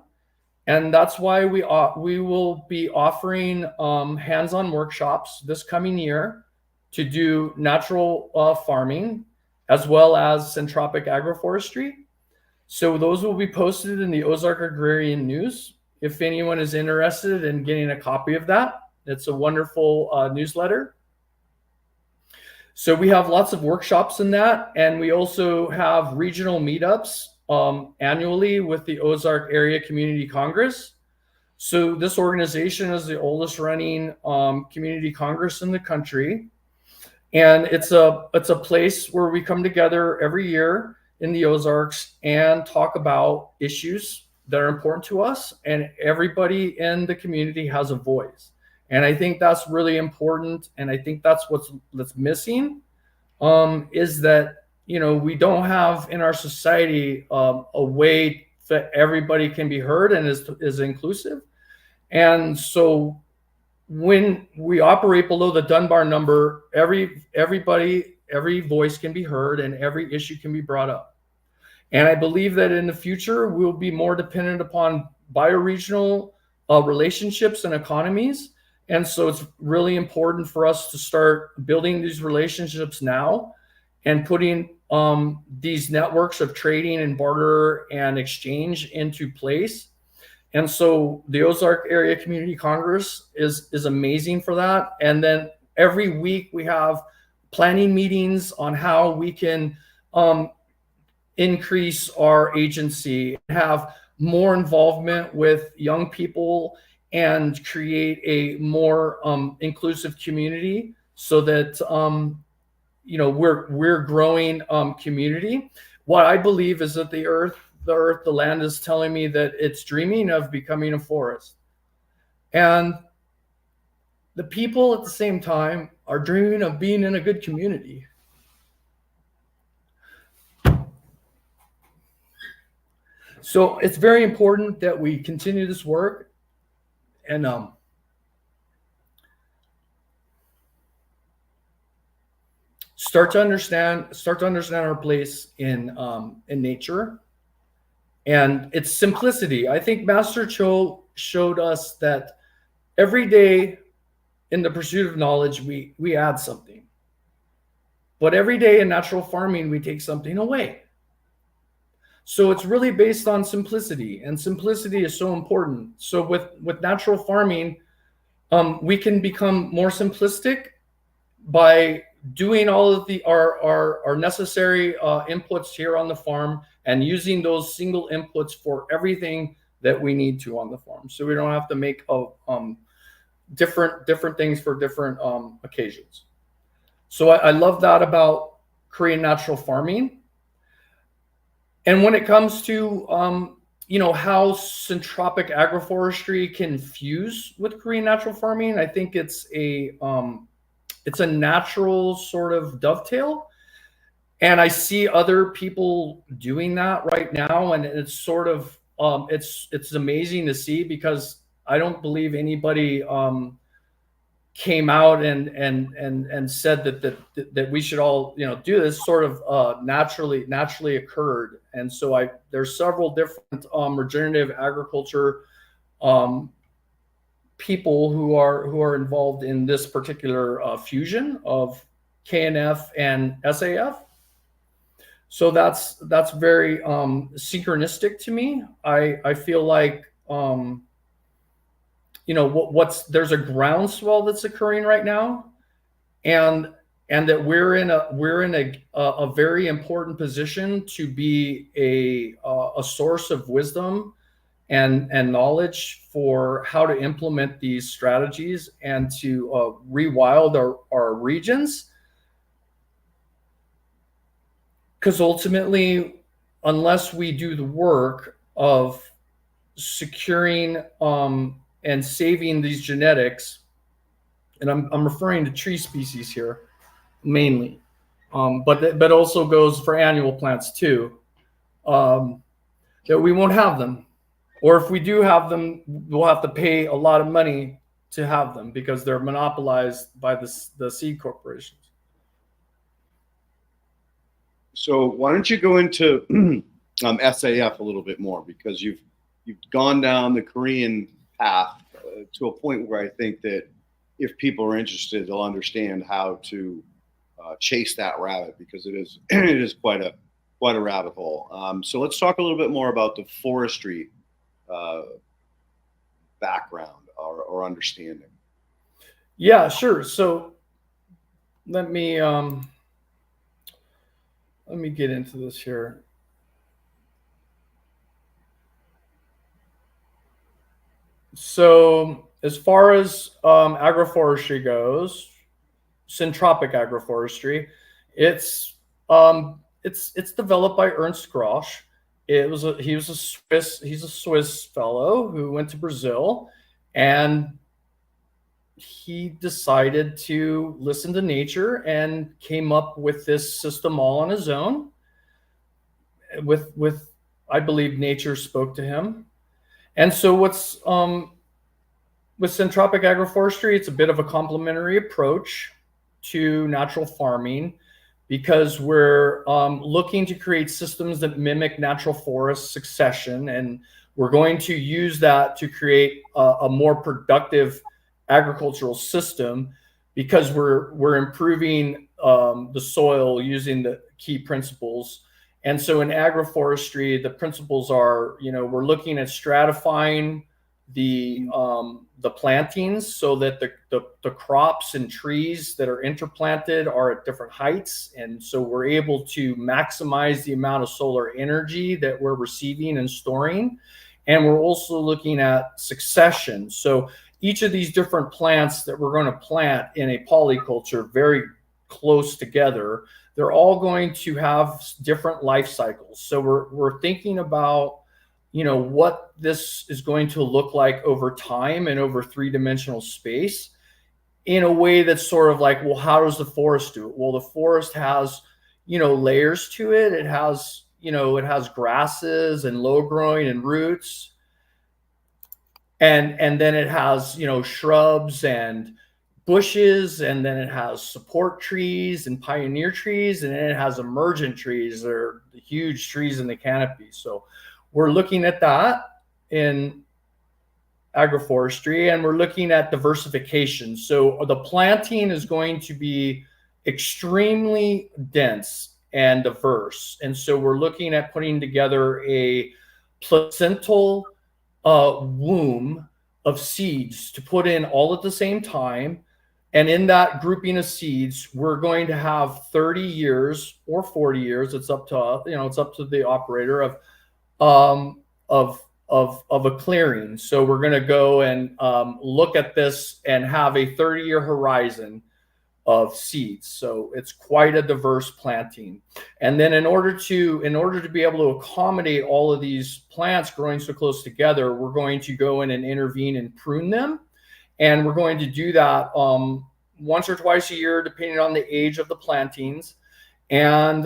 and that's why we will be offering hands-on workshops this coming year to do natural farming, as well as centropic agroforestry. So those will be posted in the Ozark Agrarian News. If anyone is interested in getting a copy of that, it's a wonderful newsletter. So we have lots of workshops in that, and we also have regional meetups annually with the Ozark Area Community Congress. So this organization is the oldest running community congress in the country. And it's a place where we come together every year in the Ozarks and talk about issues that are important to us, and everybody in the community has a voice. And I think that's really important, and I think that's what's missing, is that, you know, we don't have in our society a way that everybody can be heard and is inclusive. And so when we operate below the Dunbar number, every voice can be heard and every issue can be brought up. And I believe that in the future, we'll be more dependent upon bioregional relationships and economies. And so it's really important for us to start building these relationships now and putting these networks of trading and barter and exchange into place. And so the Ozark Area Community Congress is amazing for that. And then every week we have planning meetings on how we can increase our agency, have more involvement with young people, and create a more inclusive community so that you know, we're growing community. What I believe is that the land is telling me that it's dreaming of becoming a forest. And the people at the same time are dreaming of being in a good community. So it's very important that we continue this work and start to understand our place in nature and its simplicity. I think Master Cho showed us that every day in the pursuit of knowledge, we add something. But every day in natural farming, we take something away. So it's really based on simplicity, and simplicity is so important. So with natural farming, we can become more simplistic by doing all of our necessary inputs here on the farm and using those single inputs for everything that we need to on the farm. So we don't have to make different things for different occasions. So I love that about Korean natural farming. And when it comes to how syntropic agroforestry can fuse with green natural farming, I think it's a natural sort of dovetail. And I see other people doing that right now, and it's sort of it's amazing to see, because I don't believe anybody came out and said that we should all do this. Sort of naturally occurred. And so there's several different regenerative agriculture people who are involved in this particular fusion of KNF and SAF. So that's very synchronistic to me. I feel like there's a groundswell that's occurring right now, and that we're in a very important position to be a source of wisdom and knowledge for how to implement these strategies and to rewild our regions. Because ultimately, unless we do the work of securing and saving these genetics, and I'm referring to tree species here mainly, but also goes for annual plants too, that we won't have them. Or if we do have them, we'll have to pay a lot of money to have them, because they're monopolized by the seed corporations. So why don't you go into SAF a little bit more, because you've gone down the Korean path to a point where I think that if people are interested, they'll understand how to chase that rabbit, because it is quite a rabbit hole. So let's talk a little bit more about the forestry background or understanding. Yeah, sure. So let me get into this here. So as far as agroforestry goes, syntropic agroforestry, it's developed by Ernst Grosch. He's a Swiss fellow who went to Brazil, and he decided to listen to nature and came up with this system all on his own. With I believe nature spoke to him. And so with syntropic agroforestry, it's a bit of a complementary approach to natural farming, because we're looking to create systems that mimic natural forest succession, and we're going to use that to create a more productive agricultural system, because we're improving the soil using the key principles. And so in agroforestry, the principles are, we're looking at stratifying the plantings so that the crops and trees that are interplanted are at different heights. And so we're able to maximize the amount of solar energy that we're receiving and storing. And we're also looking at succession. So each of these different plants that we're going to plant in a polyculture very close together, they're all going to have different life cycles. So we're thinking about, what this is going to look like over time and over three-dimensional space, in a way that's sort of like, well, how does the forest do it? Well, the forest has, layers to it. It has, it has grasses and low growing and roots. And then it has, shrubs and bushes, and then it has support trees and pioneer trees, and then it has emergent trees. They're the huge trees in the canopy. So we're looking at that in agroforestry, and we're looking at diversification. So the planting is going to be extremely dense and diverse. And so we're looking at putting together a placental womb of seeds to put in all at the same time. And in that grouping of seeds, we're going to have 30 years or 40 years. It's up to, it's up to the operator of a clearing. So we're going to go and look at this and have a 30-year horizon of seeds. So it's quite a diverse planting. And then in order to be able to accommodate all of these plants growing so close together, we're going to go in and intervene and prune them. And we're going to do that once or twice a year, depending on the age of the plantings. And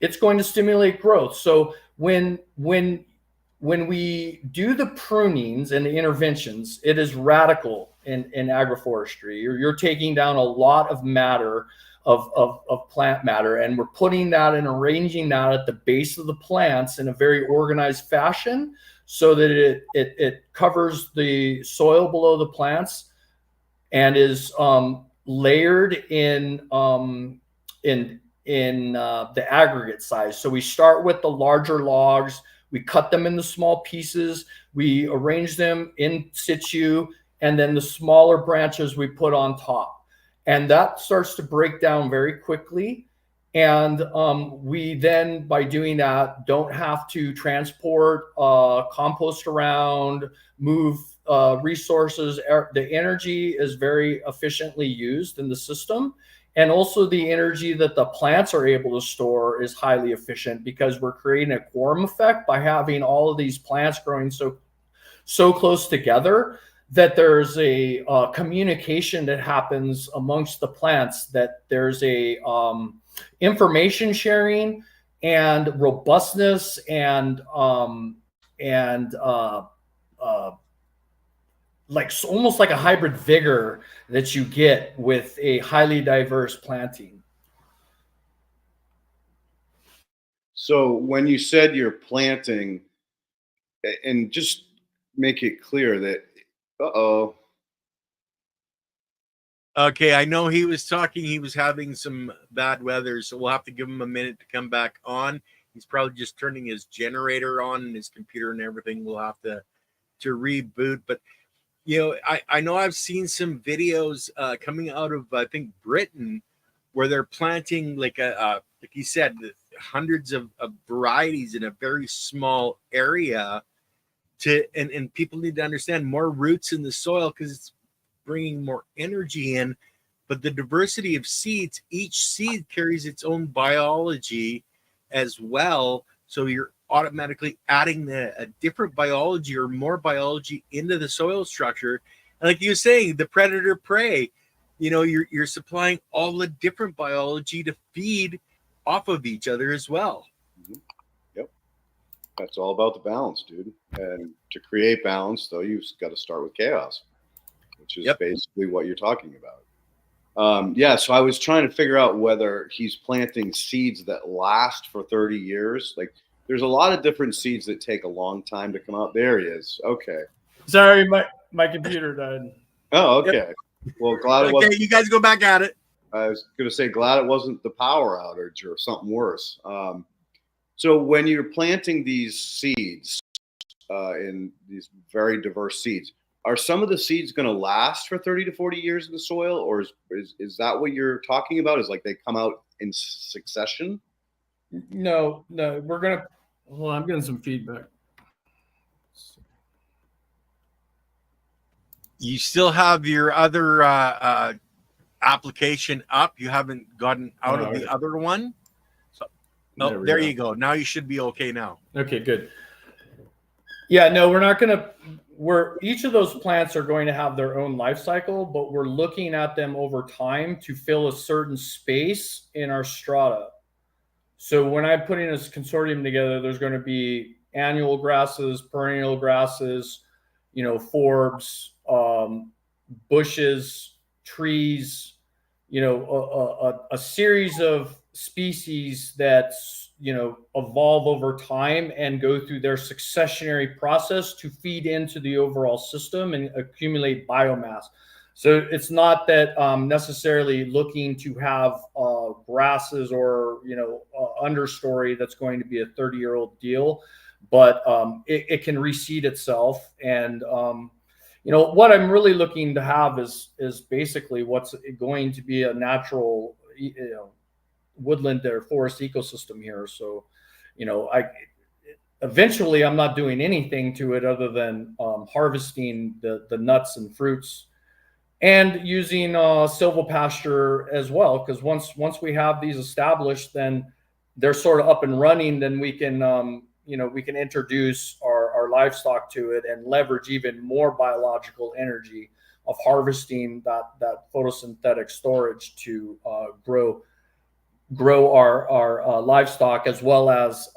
it's going to stimulate growth. So when we do the prunings and the interventions, it is radical in agroforestry. You're taking down a lot of matter, of plant matter, and we're putting that and arranging that at the base of the plants in a very organized fashion, so that it covers the soil below the plants and is layered in the aggregate size. So we start with the larger logs. We cut them into small pieces. We arrange them in situ, and then the smaller branches we put on top. And that starts to break down very quickly. And we then, by doing that, don't have to transport compost around, move resources. The energy is very efficiently used in the system. And also the energy that the plants are able to store is highly efficient, because we're creating a quorum effect by having all of these plants growing so close together, that there's a communication that happens amongst the plants, that there's a information sharing and robustness and like almost like a hybrid vigor that you get with a highly diverse planting. So when you said you're planting, and just make it clear that, Okay, I know he was talking. He was having some bad weather, so we'll have to give him a minute to come back on. He's probably just turning his generator on and his computer and everything. We'll have to reboot. But you know, I know I've seen some videos coming out of, I think, Britain, where they're planting like you said, hundreds of varieties in a very small area. And people need to understand more roots in the soil, because it's bringing more energy in. But the diversity of seeds, each seed carries its own biology as well. So you're automatically adding a different biology or more biology into the soil structure. And like you were saying, the predator prey, you know, you're supplying all the different biology to feed off of each other as well. Yep. That's all about the balance, dude. And to create balance, though, you've got to start with chaos, which is basically what you're talking about. Yeah, so I was trying to figure out whether he's planting seeds that last for 30 years. Like, there's a lot of different seeds that take a long time to come out. There he is. Okay. Sorry, my computer died. Oh, okay. Yep. Well, glad it wasn't. Okay, you guys go back at it. I was going to say, glad it wasn't the power outage or something worse. So when you're planting these seeds in these very diverse seeds, are some of the seeds going to last for 30 to 40 years in the soil, or is that what you're talking about? Is like they come out in succession? No, we're going to, hold on, I'm getting some feedback. You still have your other application up. You haven't gotten out of the other one. So, there you go. Now you should be okay now. Okay, good. Yeah, no, we're not going to, each of those plants are going to have their own life cycle, but we're looking at them over time to fill a certain space in our strata. So when I'm putting this consortium together, there's going to be annual grasses, perennial grasses, you know, forbs, bushes, trees, you know, a series of species that, you know, evolve over time and go through their successionary process to feed into the overall system and accumulate biomass. So it's not that necessarily looking to have grasses or, you know, understory that's going to be a 30-year-old deal, but it can reseed itself. And, you know, what I'm really looking to have is basically what's going to be a natural, you know, woodland or forest ecosystem here. So, you know, eventually I'm not doing anything to it other than harvesting the nuts and fruits and using silvopasture as well, because once we have these established, then they're sort of up and running, then we can we can introduce our livestock to it and leverage even more biological energy of harvesting that photosynthetic storage to grow our livestock, as well as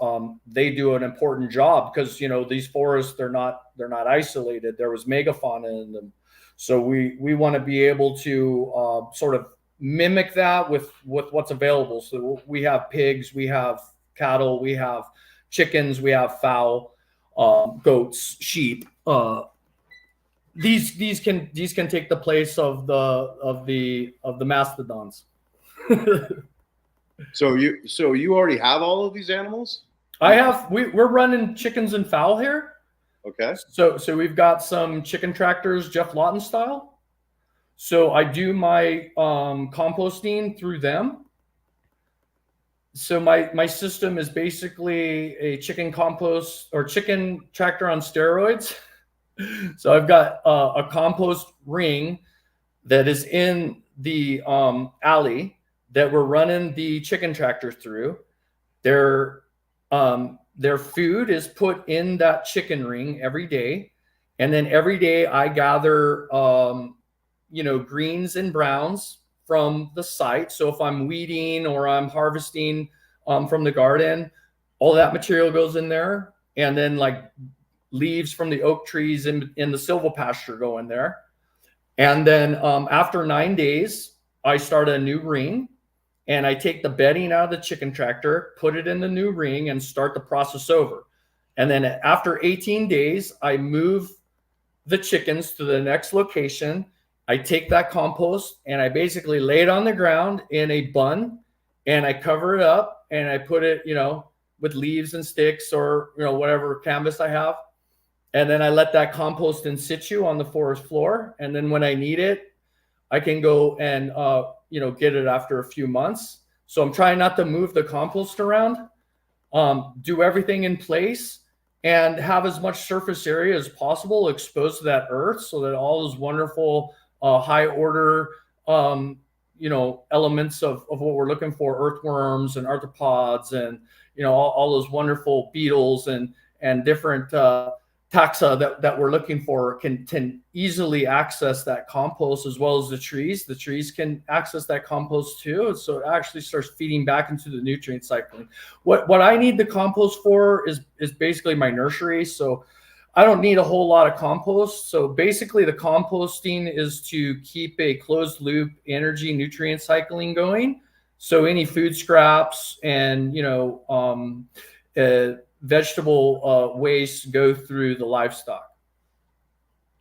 they do an important job, because these forests, they're not isolated. There was megafauna in them, so we want to be able to sort of mimic that with what's available. So we have pigs, we have cattle, we have chickens, we have fowl, goats, sheep. These can take the place of the mastodons. So you already have all of these animals? We're running chickens and fowl here. Okay. So we've got some chicken tractors, Jeff Lawton style. So I do my composting through them. So my system is basically a chicken compost or chicken tractor on steroids. So I've got a compost ring that is in the alley that we're running the chicken tractor through. Their food is put in that chicken ring every day, and then every day I gather greens and browns from the site. So if I'm weeding or I'm harvesting from the garden, all that material goes in there, and then like leaves from the oak trees in the silvopasture go in there. And then after 9 days, I start a new ring, and I take the bedding out of the chicken tractor, put it in the new ring, and start the process over. And then after 18 days, I move the chickens to the next location. I take that compost and I basically lay it on the ground in a bun, and I cover it up, and I put it, with leaves and sticks or, whatever canvas I have. And then I let that compost in situ on the forest floor. And then when I need it, I can go and, get it after a few months. So I'm trying not to move the compost around, do everything in place, and have as much surface area as possible exposed to that earth, so that all those wonderful high order, elements of what we're looking for, earthworms and arthropods and, all those wonderful beetles and different taxa that we're looking for can easily access that compost, as well as the trees. The trees can access that compost too. So it actually starts feeding back into the nutrient cycling. What I need the compost for is basically my nursery. So I don't need a whole lot of compost. So basically the composting is to keep a closed loop energy nutrient cycling going. So any food scraps and, vegetable waste go through the livestock.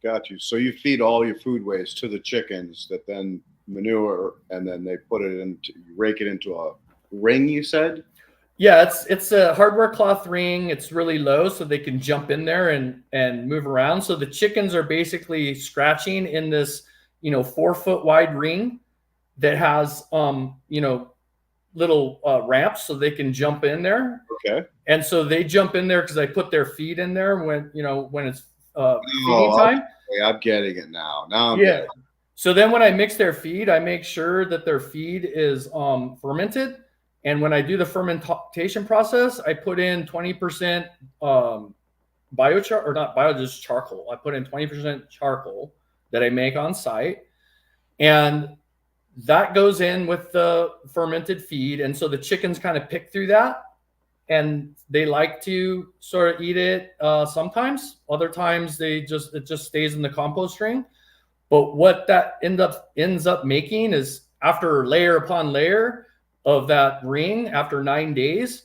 Got you. So you feed all your food waste to the chickens that then manure, and then they put it into, you rake it into a ring, you said? Yeah, it's a hardware cloth ring. It's really low, so they can jump in there and move around. So the chickens are basically scratching in this, 4 foot wide ring that has, little ramps so they can jump in there. Okay. And so they jump in there because I put their feed in there when it's feeding time. Okay, I'm getting it now. Yeah. So then when I mix their feed, I make sure that their feed is fermented. And when I do the fermentation process, I put in 20% biochar, or not bio, just charcoal. I put in 20% charcoal that I make on site. And that goes in with the fermented feed. And so the chickens kind of pick through that, and they like to sort of eat it sometimes. Other times it just stays in the compost ring. But what that ends up making is, after layer upon layer of that ring, after 9 days,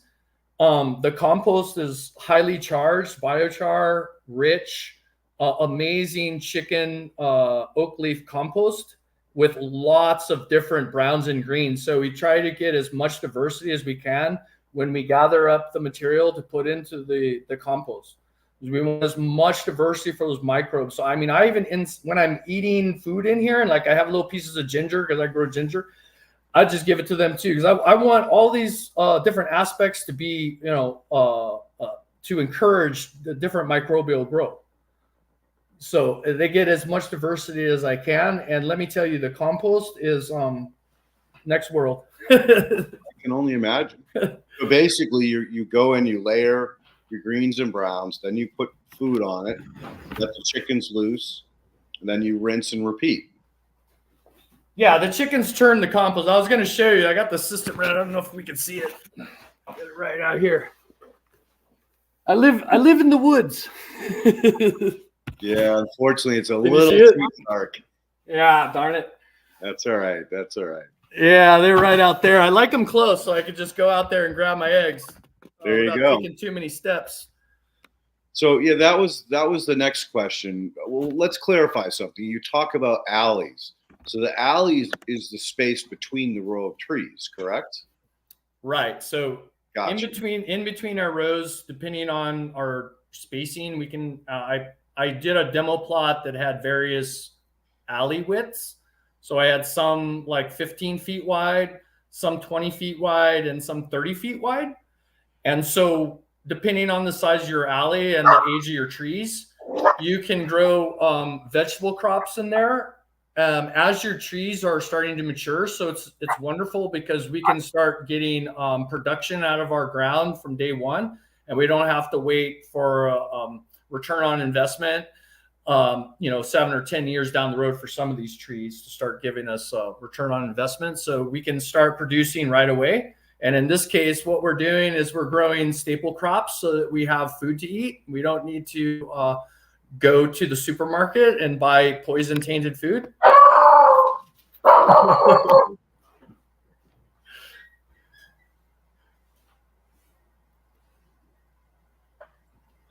the compost is highly charged, biochar rich, amazing chicken oak leaf compost with lots of different browns and greens. So we try to get as much diversity as we can when we gather up the material to put into the compost. We want as much diversity for those microbes. So I mean, when I'm eating food in here, and like I have little pieces of ginger because I grow ginger, I just give it to them too, because I want all these different aspects to be, to encourage the different microbial growth. So they get as much diversity as I can. And let me tell you, the compost is next world. I can only imagine. So basically, you go in, you layer your greens and browns, then you put food on it, let the chickens loose, and then you rinse and repeat. Yeah, the chickens turn the compost. I was going to show you. I got the system right. I don't know if we can see it. I'll get it right out here. I live in the woods. Yeah, unfortunately, it's a Did you little see it? too dark. Yeah, darn it. That's all right. That's all right. Yeah, they're right out there. I like them close so I could just go out there and grab my eggs. There you without go. taking too many steps. So yeah, that was the next question. Well, let's clarify something. You talk about alleys. So the alleys is the space between the row of trees, correct? Right. So Gotcha. in between our rows, depending on our spacing, we can. I did a demo plot that had various alley widths. So I had some like 15 feet wide, some 20 feet wide, and some 30 feet wide. And so depending on the size of your alley and the age of your trees, you can grow vegetable crops in there as your trees are starting to mature. So it's wonderful because we can start getting production out of our ground from day one, and we don't have to wait for return on investment 7 or 10 years down the road for some of these trees to start giving us return on investment. So we can start producing right away. And in this case, what we're doing is we're growing staple crops so that we have food to eat. We don't need to go to the supermarket and buy poison tainted food.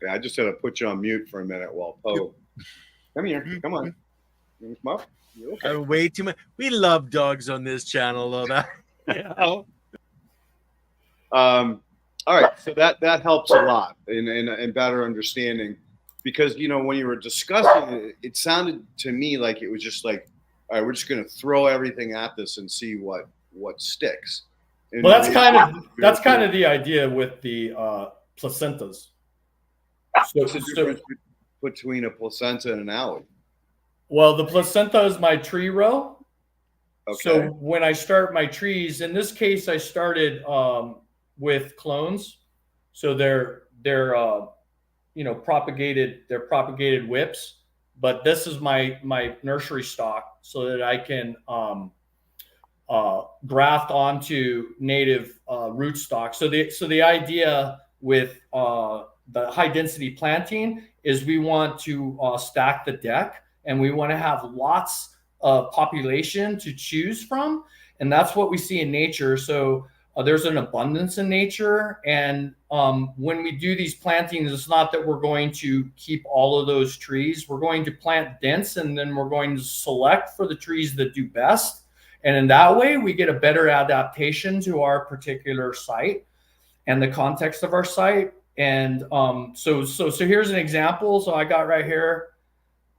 Yeah, I just had to put you on mute for a minute while Poe. Come here. Come on. Come up. You okay? Way too much. We love dogs on this channel, though. That. Yeah. All right, so that helps a lot in better understanding, because when you were discussing it, it sounded to me like it was just like, all right, we're just going to throw everything at this and see what sticks. And well, that's kind of the idea with the placentas. What's the difference between a placenta and an alley? Well, the placenta is my tree row. Okay. So when I start my trees, in this case, I started with clones. So they're propagated whips, but this is my nursery stock so that I can graft onto native root stock. So the idea with the high density planting is we want to stack the deck, and we want to have lots of population to choose from. And that's what we see in nature. So there's an abundance in nature. And when we do these plantings, it's not that we're going to keep all of those trees. We're going to plant dense, and then we're going to select for the trees that do best. And in that way, we get a better adaptation to our particular site and the context of our site. And so here's an example. So I got right here.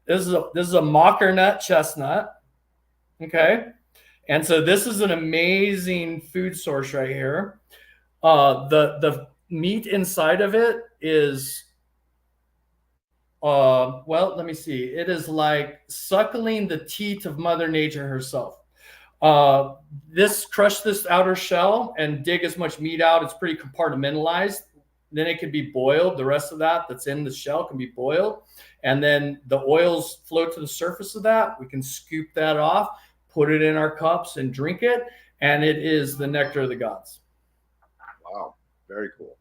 This is a mocker nut chestnut. Okay. And so this is an amazing food source right here. The meat inside of it is, well, let me see. It is like suckling the teat of Mother Nature herself. Crush this outer shell and dig as much meat out. It's pretty compartmentalized. Then it can be boiled. The rest of that's in the shell can be boiled. And then the oils float to the surface of that. We can scoop that off, put it in our cups and drink it. And it is the nectar of the gods. Wow. Very cool.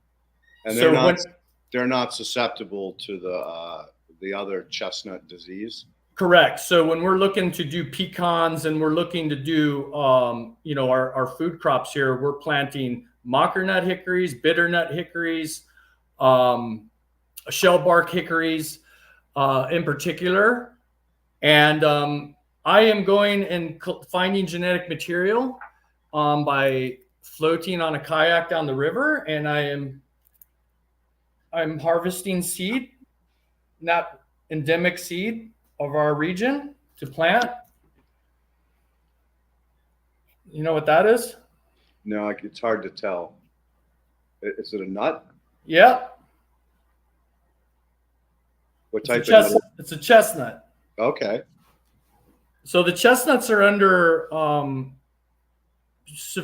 And they're not susceptible to the other chestnut disease. Correct. So when we're looking to do pecans and we're looking to do, our food crops here, we're planting mocker nut hickories, bitter nut hickories, shell bark hickories in particular. And I am going and finding genetic material by floating on a kayak down the river, and I'm harvesting seed, not endemic seed of our region to plant. You know what that is? No, it's hard to tell. Is it a nut? Yep. What type of nut? It's a chestnut. Okay. So the chestnuts are under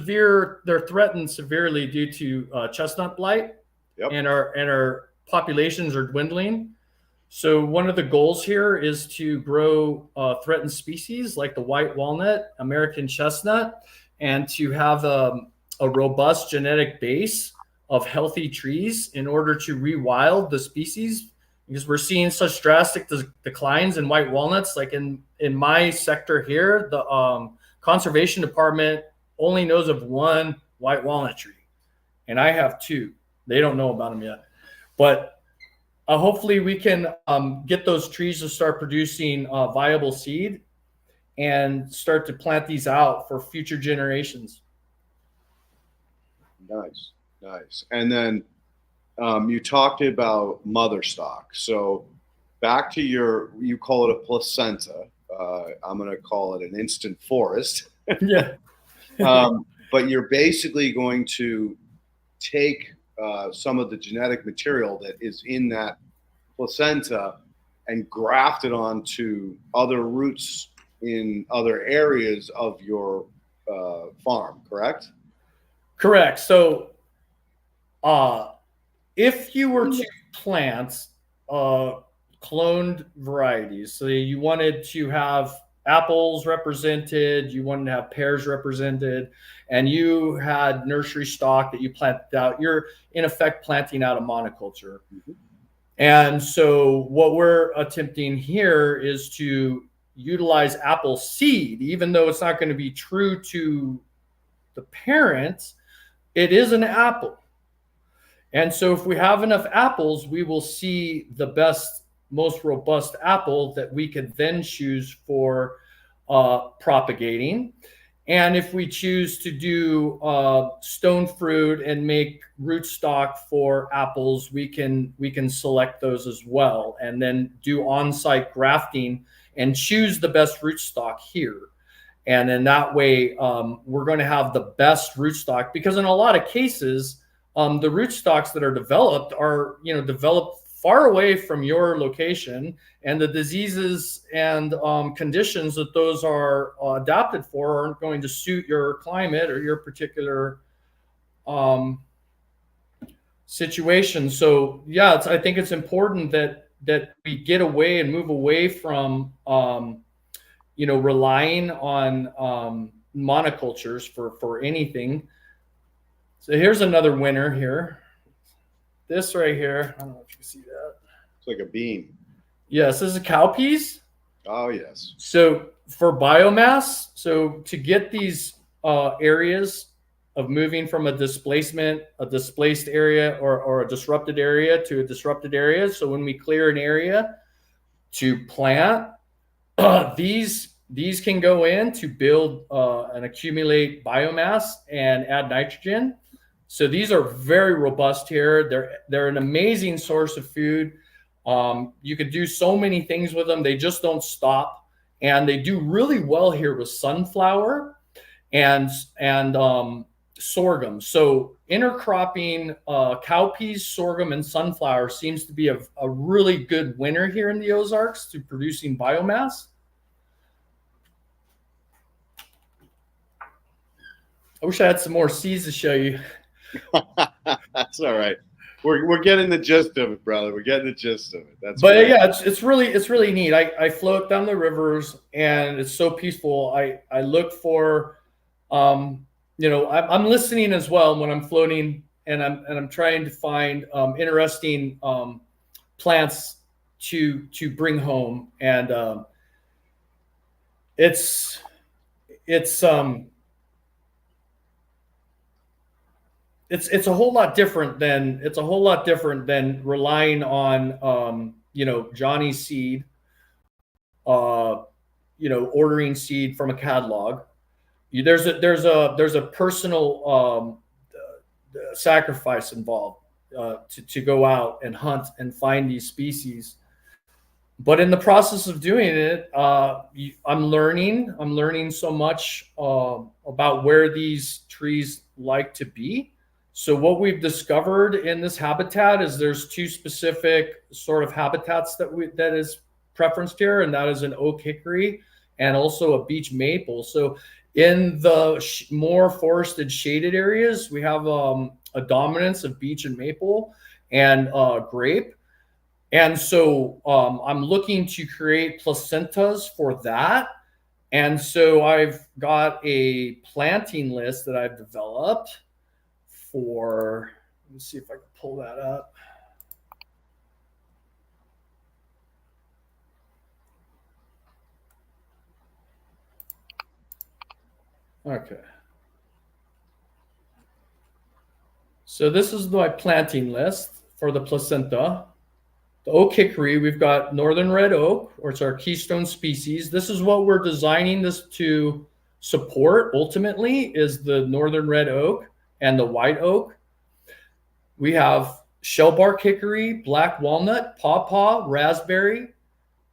they're threatened severely due to chestnut blight. Yep. And our populations are dwindling. So one of the goals here is to grow threatened species like the white walnut, American chestnut, and to have a robust genetic base of healthy trees in order to rewild the species, because we're seeing such drastic declines in white walnuts. Like in my sector here, the conservation department only knows of one white walnut tree, and I have two. They don't know about them yet, but hopefully we can get those trees to start producing viable seed and start to plant these out for future generations. Nice, nice. And then you talked about mother stock. So back to you call it a placenta. I'm going to call it an instant forest. Yeah. But you're basically going to take some of the genetic material that is in that placenta and graft it onto other roots in other areas of your farm, correct? Correct. So if you were to plant cloned varieties, so you wanted to have apples represented, you wanted to have pears represented, and you had nursery stock that you planted out, you're in effect planting out a monoculture. Mm-hmm. And so what we're attempting here is to utilize apple seed, even though it's not going to be true to the parent, it is an apple. And so if we have enough apples, we will see the best, most robust apple that we could then choose for propagating. And if we choose to do stone fruit and make rootstock for apples, we can select those as well, and then do on-site grafting and choose the best rootstock here. And in that way, we're going to have the best rootstock, because in a lot of cases, the rootstocks that are developed are, developed far away from your location, and the diseases and conditions that those are adapted for aren't going to suit your climate or your particular situation. So yeah, I think it's important that we get away and move away from relying on monocultures for anything. So here's another winner here. This right here, I don't know if you can see that. It's like a bean. Yes, this is cowpeas. Oh, yes. So for biomass, so to get these areas of moving from a displaced area or a disrupted area to a disrupted area. So when we clear an area to plant, these can go in to build and accumulate biomass and add nitrogen. So these are very robust here. They're an amazing source of food. You could do so many things with them. They just don't stop, and they do really well here with sunflower and sorghum. So intercropping cowpeas, sorghum, and sunflower seems to be a really good winner here in the Ozarks to producing biomass. I wish I had some more seeds to show you. That's all right. We're getting the gist of it, brother. We're getting the gist of it. But great. Yeah, it's really neat. I float down the rivers and it's so peaceful. I look for, I'm listening as well when I'm floating, and I'm trying to find interesting plants to bring home, and it's a whole lot different than relying on Johnny's seed, ordering seed from a catalog. There's a personal sacrifice involved to go out and hunt and find these species. But in the process of doing it, I'm learning so much about where these trees like to be. So what we've discovered in this habitat is there's two specific sort of habitats that is preferenced here, and that is an oak hickory and also a beech maple. So in the more forested shaded areas, we have a dominance of beech and maple and grape. And so I'm looking to create placentas for that. And so I've got a planting list that I've developed for, let me see if I can pull that up. Okay. So this is my planting list for the placenta. The oak hickory, we've got northern red oak, or it's our keystone species. This is what we're designing this to support ultimately, is the northern red oak and the white oak. We have shellbark hickory, black walnut, pawpaw, raspberry,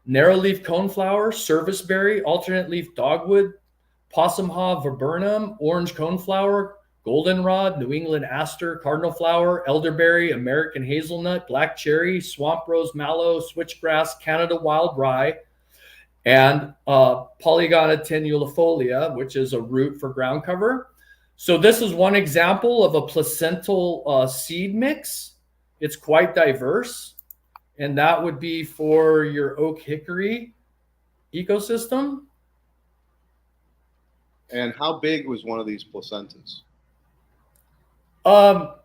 narrowleaf coneflower, serviceberry, alternate leaf dogwood, possumhaw viburnum, orange coneflower, goldenrod, New England aster, cardinal flower, elderberry, American hazelnut, black cherry, swamp rose mallow, switchgrass, Canada wild rye, and Polygona tenulifolia, which is a root for ground cover. So this is one example of a placental seed mix. It's quite diverse, and that would be for your oak hickory ecosystem. And how big was one of these placentas?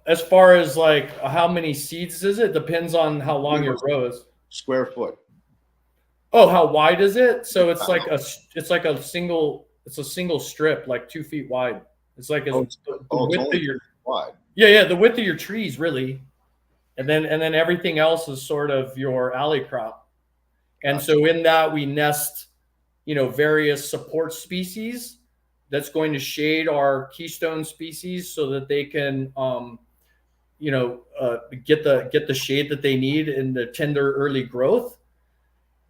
As far as like how many seeds is it? Depends on how long your row is. Square foot. Oh, how wide is it? So it's like a single strip, like 2 feet wide. It's like the width of your wide. Yeah, the width of your trees really, and then everything else is sort of your alley crop. And so in that we nest, various support species that's going to shade our keystone species so that they can, get the shade that they need in the tender early growth.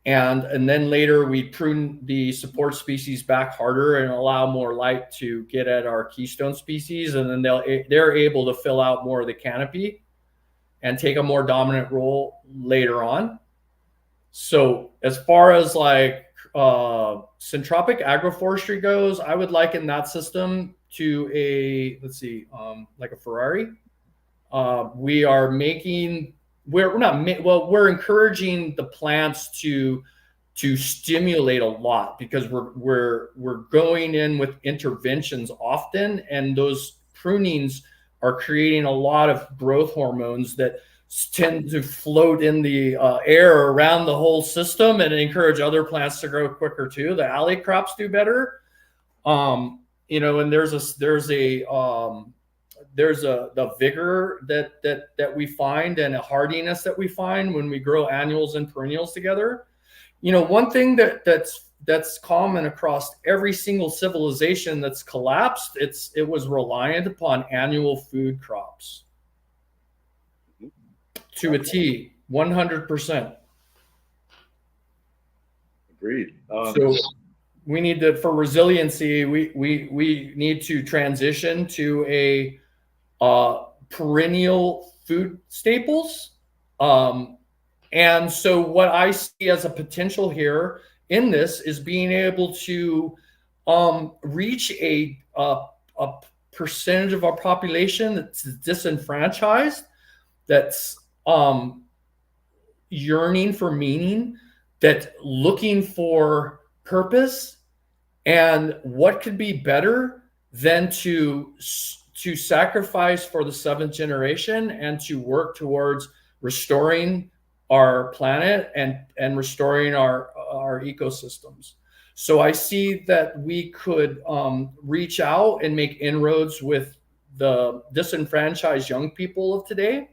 And then later we prune the support species back harder and allow more light to get at our keystone species. And then they're able to fill out more of the canopy and take a more dominant role later on. So as far as like syntropic agroforestry goes, I would liken that system to like a Ferrari. We're encouraging the plants to stimulate a lot, because we're going in with interventions often, and those prunings are creating a lot of growth hormones that tend to float in the air around the whole system and encourage other plants to grow quicker too. The alley crops do better, and there's the vigor that we find, and a hardiness that we find when we grow annuals and perennials together. One thing that's common across every single civilization that's collapsed, it was reliant upon annual food crops. To a T, 100%. Agreed. So we need to, for resiliency, we need to transition to a perennial food staples. And so what I see as a potential here in this is being able to reach a percentage of our population that's disenfranchised, that's yearning for meaning, that's looking for purpose. And what could be better than to sacrifice for the seventh generation and to work towards restoring our planet and restoring our ecosystems. So I see that we could reach out and make inroads with the disenfranchised young people of today,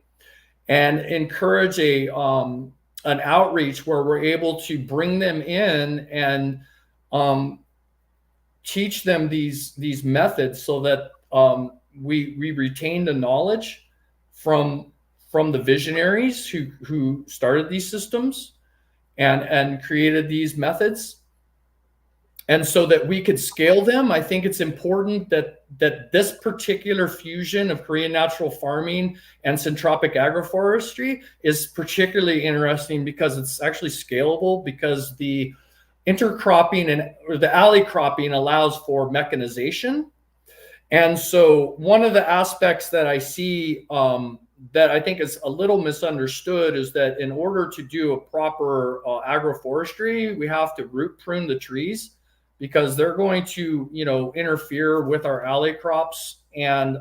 and encourage an outreach where we're able to bring them in and teach them these methods, so that we retain the knowledge from the visionaries who started these systems and created these methods, And so that we could scale them, I think it's important that this particular fusion of Korean natural farming and syntropic agroforestry is particularly interesting because it's actually scalable, because the intercropping or the alley cropping allows for mechanization. And so one of the aspects that I see that I think is a little misunderstood is that in order to do a proper agroforestry, we have to root prune the trees, because they're going to, interfere with our alley crops. And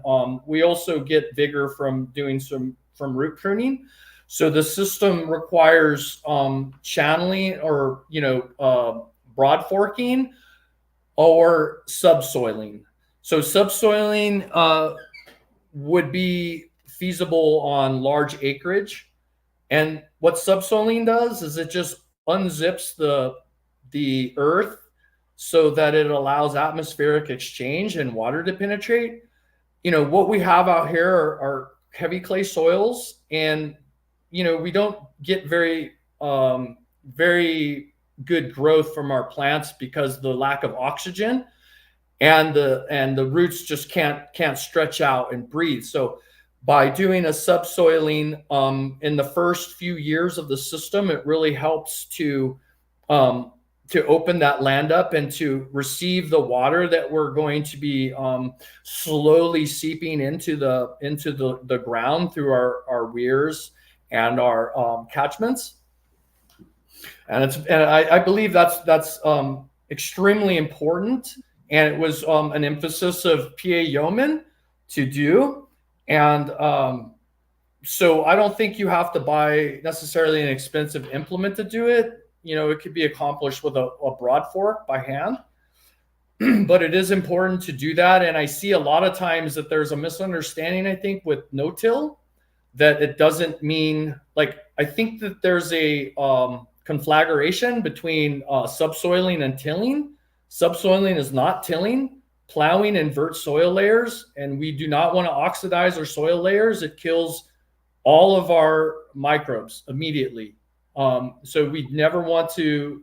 we also get vigor from doing from root pruning. So the system requires channeling or, broad forking or subsoiling. So subsoiling would be feasible on large acreage. And what subsoiling does is it just unzips the earth so that it allows atmospheric exchange and water to penetrate. What we have out here are heavy clay soils, and we don't get very good growth from our plants because the lack of oxygen, and the roots just can't stretch out and breathe. So by doing a subsoiling in the first few years of the system, it really helps to open that land up and to receive the water that we're going to be slowly seeping into the ground through our weirs and our catchments. And I believe that's extremely important. And it was an emphasis of PA Yeoman to do. And so I don't think you have to buy necessarily an expensive implement to do it. It could be accomplished with a broad fork by hand, but it is important to do that. And I see a lot of times that there's a misunderstanding, I think, with no-till, that it doesn't mean, I think that there's a conflagration between subsoiling and tilling. Subsoiling is not tilling. Plowing inverts soil layers, and we do not want to oxidize our soil layers. It kills all of our microbes immediately. So we never want to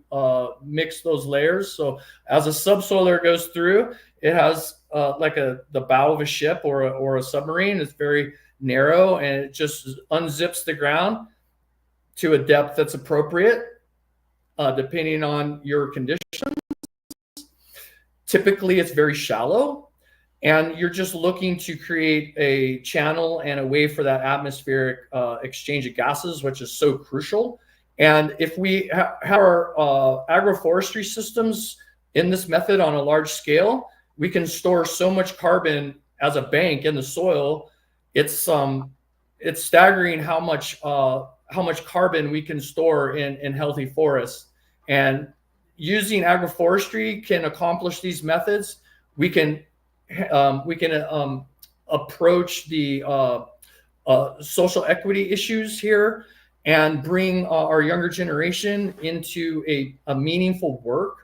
mix those layers. So as a subsoiler goes through, it has the bow of a ship or a submarine. It's very narrow, and it just unzips the ground to a depth that's appropriate, depending on your conditions. Typically, it's very shallow, and you're just looking to create a channel and a way for that atmospheric exchange of gases, which is so crucial. And if we have our agroforestry systems in this method on a large scale, we can store so much carbon as a bank in the soil. It's staggering how much carbon we can store in healthy forests. And using agroforestry can accomplish these methods. We can approach the social equity issues here and bring our younger generation into a meaningful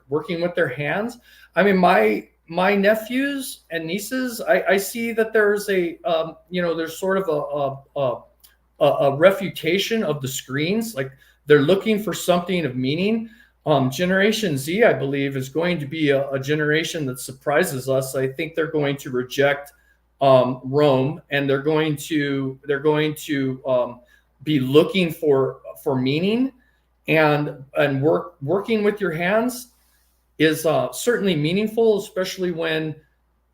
working with their hands. I mean, my nephews and nieces, I see that there's there's sort of a refutation of the screens. Like, they're looking for something of meaning. Generation Z, I believe, is going to be a generation that surprises us. I think they're going to reject Rome, and they're going to be looking for meaning, and working with your hands is certainly meaningful, especially when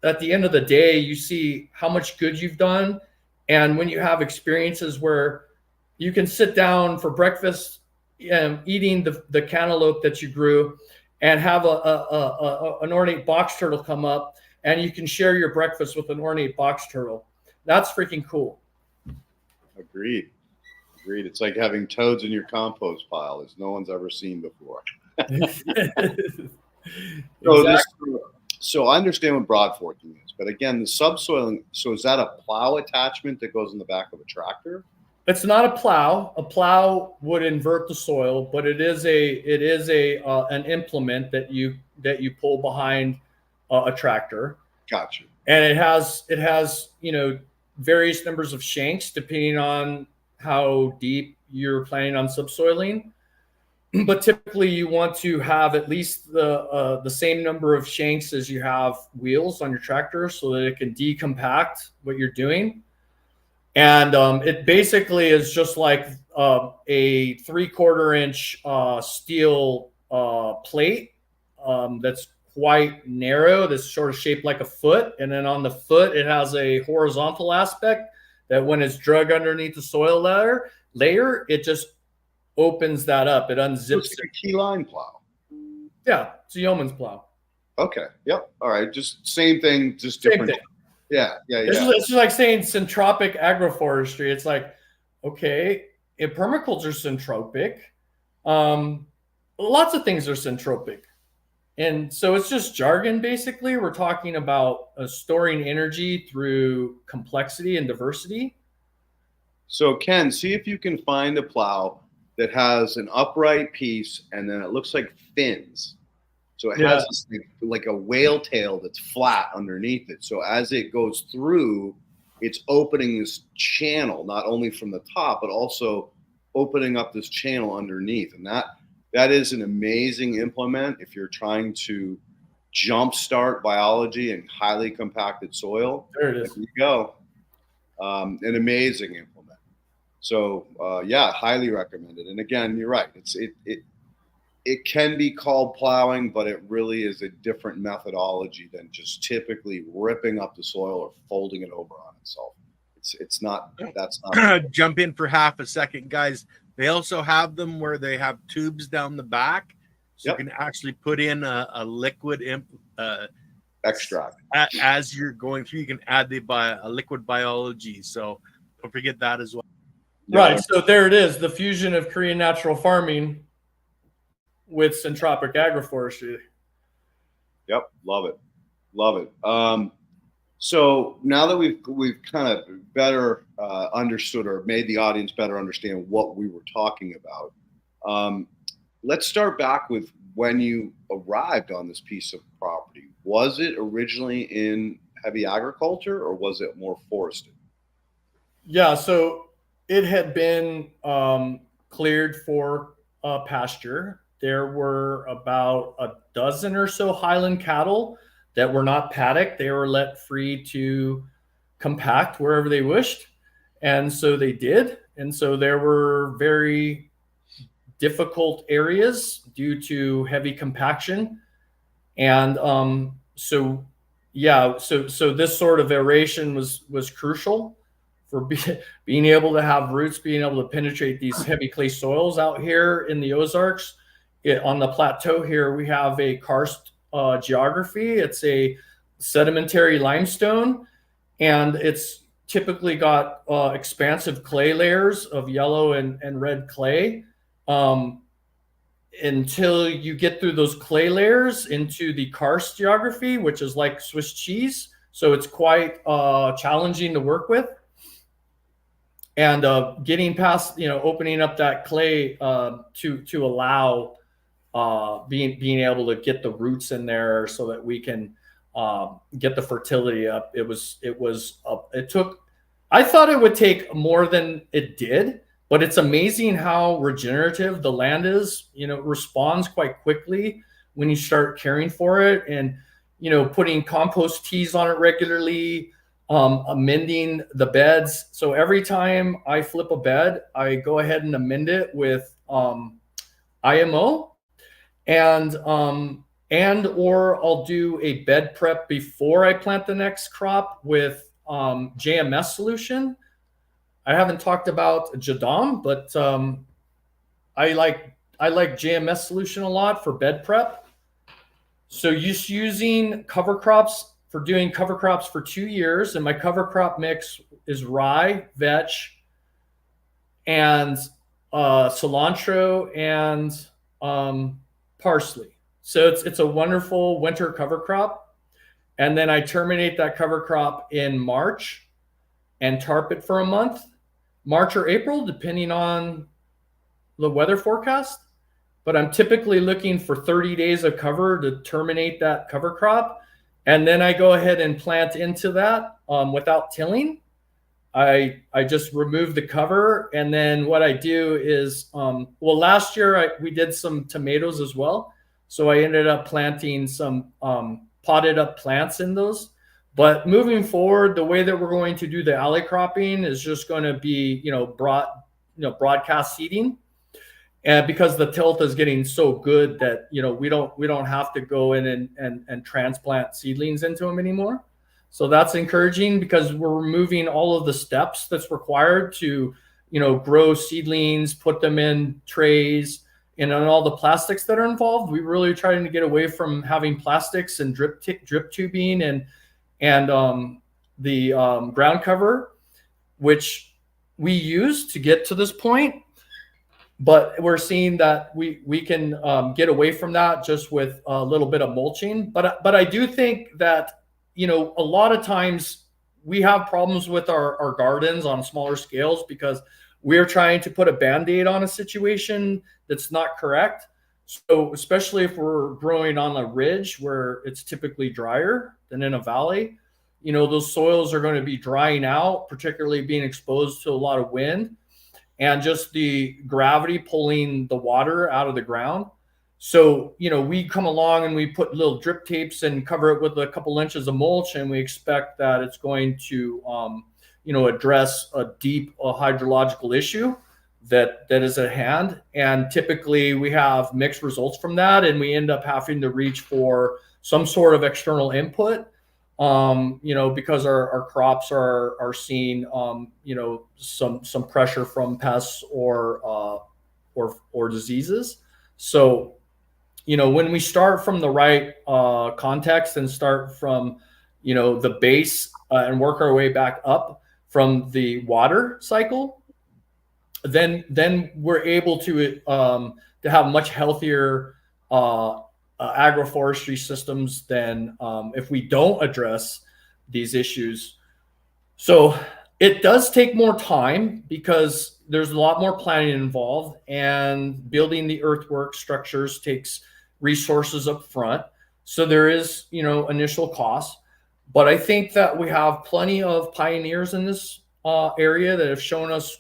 at the end of the day you see how much good you've done, and when you have experiences where you can sit down for breakfast eating the cantaloupe that you grew, and have an ornate box turtle come up, and you can share your breakfast with an ornate box turtle. That's freaking cool. Agreed. It's like having toads in your compost pile, as no one's ever seen before. Exactly. So I understand what broad forking is, but again, the subsoiling. So is that a plow attachment that goes in the back of a tractor? It's not a plow. A plow would invert the soil, but it is an implement that you pull behind a tractor. Gotcha. And it has various numbers of shanks depending on how deep you're planning on subsoiling. but typically you want to have at least the same number of shanks as you have wheels on your tractor so that it can decompact what you're doing. And it basically is just like a 3/4 inch steel plate that's quite narrow, that's sort of shaped like a foot. And then on the foot, it has a horizontal aspect that when it's drug underneath the soil layer, it just opens that up. It unzips It's a key line plow. Yeah, it's a yeoman's plow. Okay. Yep. All right. Just same thing, just Same different. thing. Yeah. It's just like saying syntropic agroforestry. It's like, okay, if permaculture is syntropic, lots of things are syntropic. And so it's just jargon, basically. We're talking about storing energy through complexity and diversity. So Ken, see if you can find a plow that has an upright piece and then it looks like fins. So it has this, like a whale tail that's flat underneath it. So as it goes through, it's opening this channel, not only from the top, but also opening up this channel underneath. And that is an amazing implement if you're trying to jumpstart biology in highly compacted soil. There it is. There you go. An amazing implement. So yeah, highly recommended. And again, you're right. It can be called plowing, but it really is a different methodology than just typically ripping up the soil or folding it over on itself. It's not, that's not. Jump in for half a second, guys. They also have them where they have tubes down the back. So you can actually put in a liquid extract. As you're going through, you can add a liquid biology. So don't forget that as well. Right. So there it is. The fusion of Korean natural farming with syntropic agroforestry. Yep, love it. So now that we've kind of better understood or made the audience better understand what we were talking about, let's start back with when you arrived on this piece of property. Was it originally in heavy agriculture or was it more forested? Yeah, so it had been cleared for pasture. There were about a dozen or so Highland cattle that were not paddocked. They were let free to compact wherever they wished. And so they did. And so there were very difficult areas due to heavy compaction. And so this sort of aeration was crucial for being able to have roots, being able to penetrate these heavy clay soils out here in the Ozarks. On the plateau here, we have a karst geography. It's a sedimentary limestone, and it's typically got expansive clay layers of yellow and red clay. Until you get through those clay layers into the karst geography, which is like Swiss cheese. So it's quite challenging to work with. And getting past, opening up that clay to allow being able to get the roots in there so that we can get the fertility up. I thought it would take more than it did, but it's amazing how regenerative the land is. It responds quite quickly when you start caring for it and, putting compost teas on it regularly, amending the beds. So every time I flip a bed, I go ahead and amend it with IMO. And or I'll do a bed prep before I plant the next crop with JMS solution. I haven't talked about Jadam, but I like JMS solution a lot for bed prep. So just using cover crops for doing cover crops for 2 years, and my cover crop mix is rye, vetch, and cilantro and parsley. So it's a wonderful winter cover crop. And then I terminate that cover crop in March and tarp it for a month, March or April, depending on the weather forecast. But I'm typically looking for 30 days of cover to terminate that cover crop. And then I go ahead and plant into that without tilling. I just remove the cover, and then what I do is, well, last year we did some tomatoes as well, so I ended up planting some potted up plants in those. But moving forward, the way that we're going to do the alley cropping is just going to be, broadcast seeding, and because the tilth is getting so good that we don't have to go in and transplant seedlings into them anymore. So that's encouraging because we're removing all of the steps that's required to, grow seedlings, put them in trays, and on all the plastics that are involved. We're really trying to get away from having plastics and drip tubing and the ground cover, which we use to get to this point. But we're seeing that we can get away from that just with a little bit of mulching. But I do think that, a lot of times we have problems with our gardens on smaller scales because we're trying to put a Band-Aid on a situation that's not correct. So especially if we're growing on a ridge where it's typically drier than in a valley, those soils are going to be drying out, particularly being exposed to a lot of wind and just the gravity pulling the water out of the ground. So, we come along and we put little drip tapes and cover it with a couple inches of mulch, and we expect that it's going to, address a deep hydrological issue that is at hand. And typically we have mixed results from that, and we end up having to reach for some sort of external input, because our crops are seeing, some pressure from pests or diseases. So, when we start from the right context and start from, the base and work our way back up from the water cycle, then we're able to have much healthier agroforestry systems than if we don't address these issues. So it does take more time because there's a lot more planning involved, and building the earthwork structures takes resources up front. So there is, initial costs, but I think that we have plenty of pioneers in this area that have shown us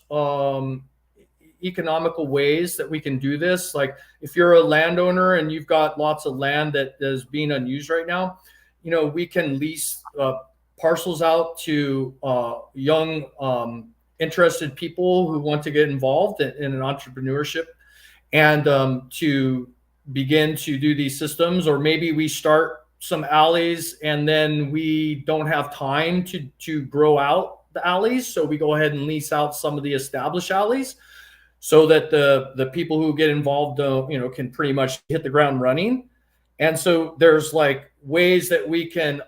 economical ways that we can do this. Like if you're a landowner and you've got lots of land that is being unused right now, we can lease parcels out to young interested people who want to get involved in an entrepreneurship and to begin to do these systems. Or maybe we start some alleys and then we don't have time to grow out the alleys, so we go ahead and lease out some of the established alleys so that the people who get involved can pretty much hit the ground running. And so there's like ways that we can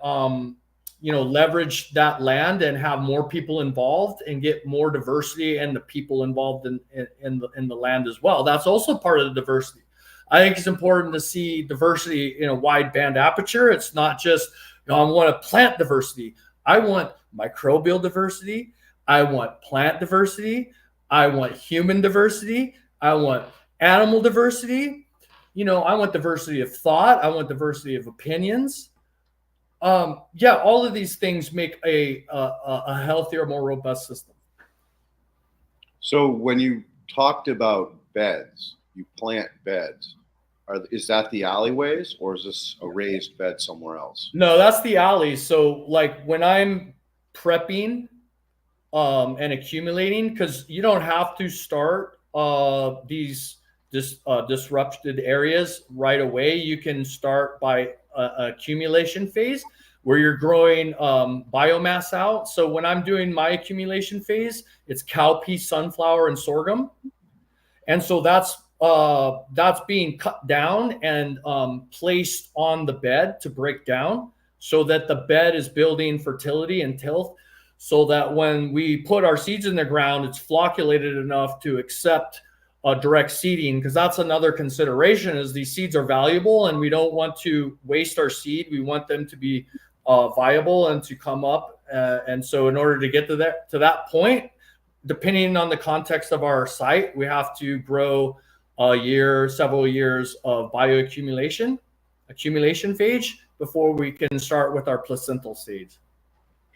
leverage that land and have more people involved and get more diversity and the people involved in the land as well. That's also part of the diversity. I think it's important to see diversity in a wide band aperture. It's not just, I want to plant diversity. I want microbial diversity. I want plant diversity. I want human diversity. I want animal diversity. I want diversity of thought. I want diversity of opinions. All of these things make a healthier, more robust system. So when you talked about beds, you plant beds. Is that the alleyways, or is this a raised bed somewhere else? No, that's the alley. So like when I'm prepping and accumulating, because you don't have to start these disrupted areas right away. You can start by accumulation phase where you're growing biomass out. So when I'm doing my accumulation phase, it's cowpea, sunflower, and sorghum. And so that's being cut down and placed on the bed to break down so that the bed is building fertility and tilth, so that when we put our seeds in the ground, it's flocculated enough to accept direct seeding, because that's another consideration, is these seeds are valuable and we don't want to waste our seed. We want them to be viable and to come up. And so in order to get to that point, depending on the context of our site, we have to grow several years of accumulation phase before we can start with our placental stage.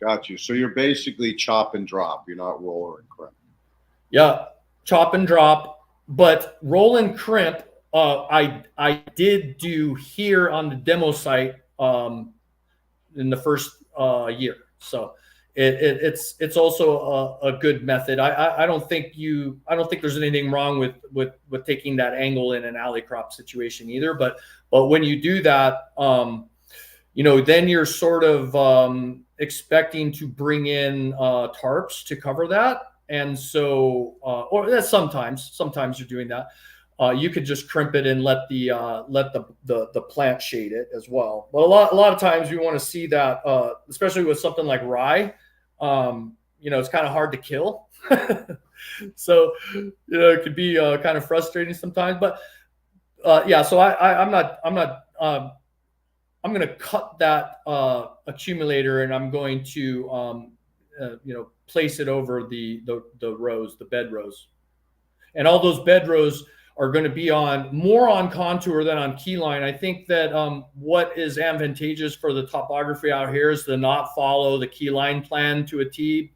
Got you. So you're basically chop and drop. You're not roll and crimp. Yeah, chop and drop, but roll and crimp. I did do here on the demo site in the first year, so it's also a good method. I don't think there's anything wrong with taking that angle in an alley crop situation either. But when you do that, then you're sort of expecting to bring in tarps to cover that. And so, or that's sometimes you're doing that. You could just crimp it and let the plant shade it as well. But a lot of times you want to see that, especially with something like rye. It's kind of hard to kill, so it could be kind of frustrating sometimes. But yeah, so I'm going to cut that accumulator, and I'm going to place it over the rows, the bed rows, and all those bed rows are going to be more on contour than on keyline. I think that what is advantageous for the topography out here is to not follow the keyline plan to a T.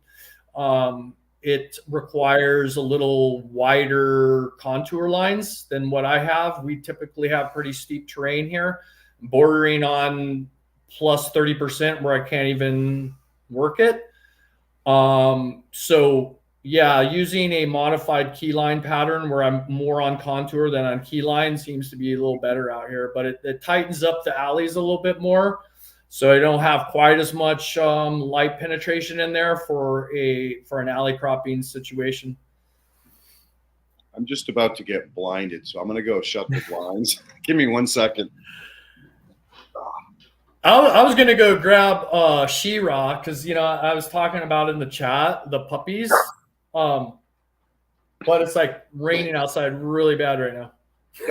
It requires a little wider contour lines than what I have. We typically have pretty steep terrain here, bordering on plus 30% where I can't even work it. So yeah, using a modified keyline pattern where I'm more on contour than on keyline seems to be a little better out here, but it tightens up the alleys a little bit more. So I don't have quite as much light penetration in there for an alley cropping situation. I'm just about to get blinded, so I'm going to go shut the blinds. Give me 1 second. I was going to go grab She-Ra because, I was talking about in the chat, the puppies. But it's like raining outside really bad right now. You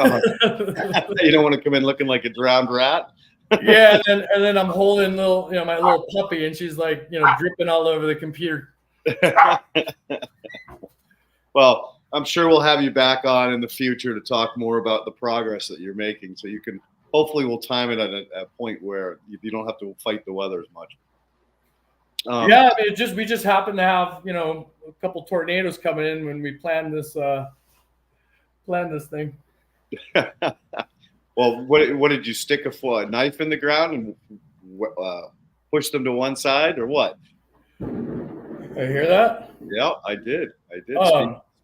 don't want to come in looking like a drowned rat? Yeah, and then I'm holding my little puppy, and she's like, dripping all over the computer. Well, I'm sure we'll have you back on in the future to talk more about the progress that you're making. So hopefully we'll time it at a point where you don't have to fight the weather as much. Yeah, I mean, we just happened to have a couple tornadoes coming in when we planned this thing. Well, what did you stick a knife in the ground and push them to one side, or what? I hear that. Yeah, I did.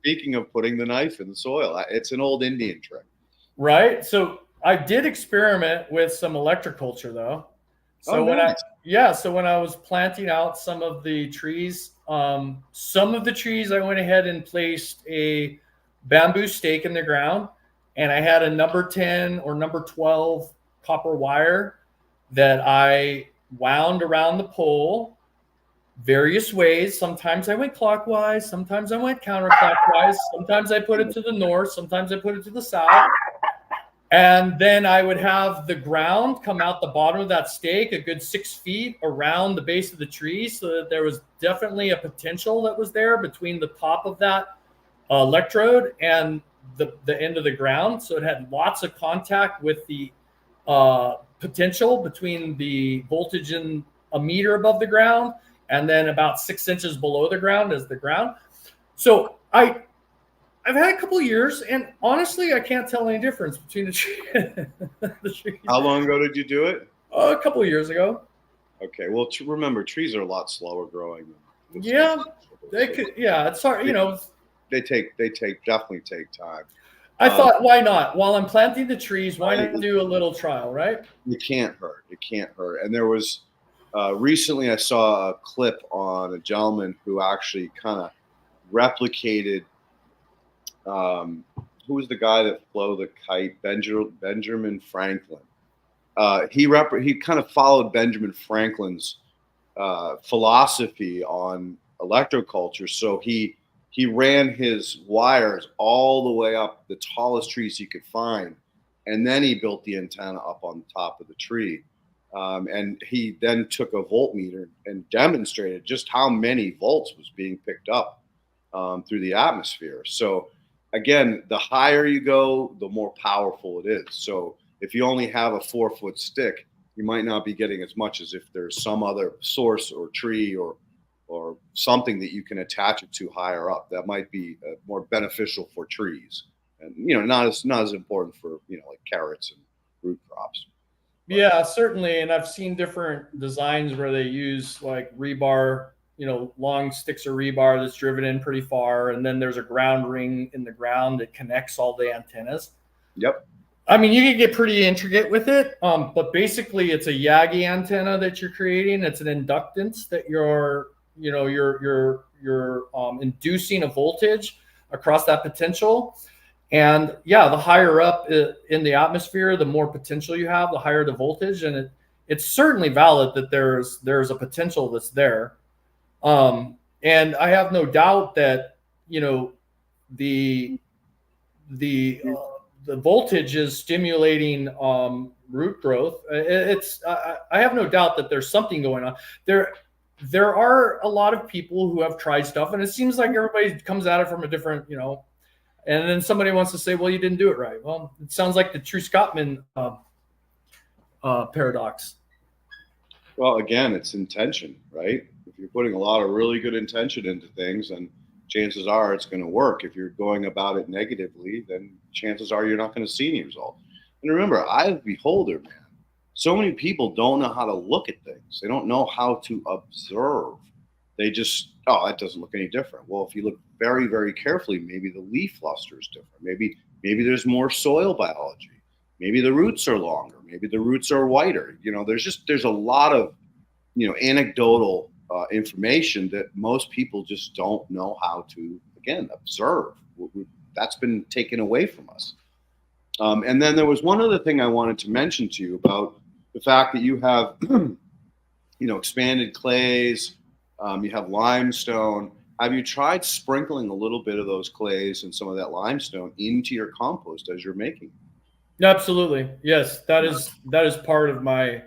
Speaking of putting the knife in the soil, it's an old Indian trick, right? So I did experiment with some electroculture though. So when I was planting out some of the trees, I went ahead and placed a bamboo stake in the ground, and I had a number 10 or number 12 copper wire that I wound around the pole various ways. Sometimes I went clockwise, sometimes I went counterclockwise, sometimes I put it to the north, sometimes I put it to the south. And then I would have the ground come out the bottom of that stake a good 6 feet around the base of the tree, so that there was definitely a potential that was there between the top of that electrode and the end of the ground. So it had lots of contact with the potential between the voltage in a meter above the ground and then about 6 inches below the ground is the ground. So I've had a couple of years, and honestly, I can't tell any difference between the trees. How long ago did you do it? A couple of years ago. Okay, well, remember, trees are a lot slower growing. Yeah, they could. Yeah, it's hard. They definitely take time. I thought, why not? While I'm planting the trees, why not do a little trial, right? It can't hurt. It can't hurt. And there was recently I saw a clip on a gentleman who actually kind of replicated. Who was the guy that flew the kite? Benjamin Franklin. He kind of followed Benjamin Franklin's philosophy on electroculture. So he ran his wires all the way up the tallest trees he could find, and then he built the antenna up on top of the tree. And he then took a voltmeter and demonstrated just how many volts was being picked up through the atmosphere. So again, the higher you go, the more powerful it is. So if you only have a 4-foot stick, you might not be getting as much as if there's some other source or tree or something that you can attach it to higher up. That might be more beneficial for trees, and not as important for like carrots and root crops. Yeah, certainly. And I've seen different designs where they use like rebar, long sticks of rebar that's driven in pretty far, and then there's a ground ring in the ground that connects all the antennas. Yep. I mean, you can get pretty intricate with it, but basically it's a Yagi antenna that you're creating. It's an inductance that you're inducing a voltage across that potential. And yeah, the higher up in the atmosphere, the more potential you have, the higher the voltage. And it's certainly valid that there's a potential that's there. And I have no doubt that, the voltage is stimulating root growth. I have no doubt that there's something going on there. There are a lot of people who have tried stuff, and it seems like everybody comes at it from a different, and then somebody wants to say, well, you didn't do it right. Well, it sounds like the True Scotsman paradox. Well, again, it's intention, right? If you're putting a lot of really good intention into things, and chances are it's going to work. If you're going about it negatively, then chances are you're not going to see any result. And remember, I'm a beholder, man. So many people don't know how to look at things. They don't know how to observe. They just, that doesn't look any different. Well, if you look very, very carefully, maybe the leaf luster is different. Maybe there's more soil biology. Maybe the roots are longer. Maybe the roots are whiter. There's a lot of, anecdotal information that most people just don't know how to, again, observe. That's been taken away from us. And then there was one other thing I wanted to mention to you about the fact that you have, expanded clays, you have limestone. Have you tried sprinkling a little bit of those clays and some of that limestone into your compost as you're making? Absolutely. Yes. That is part of my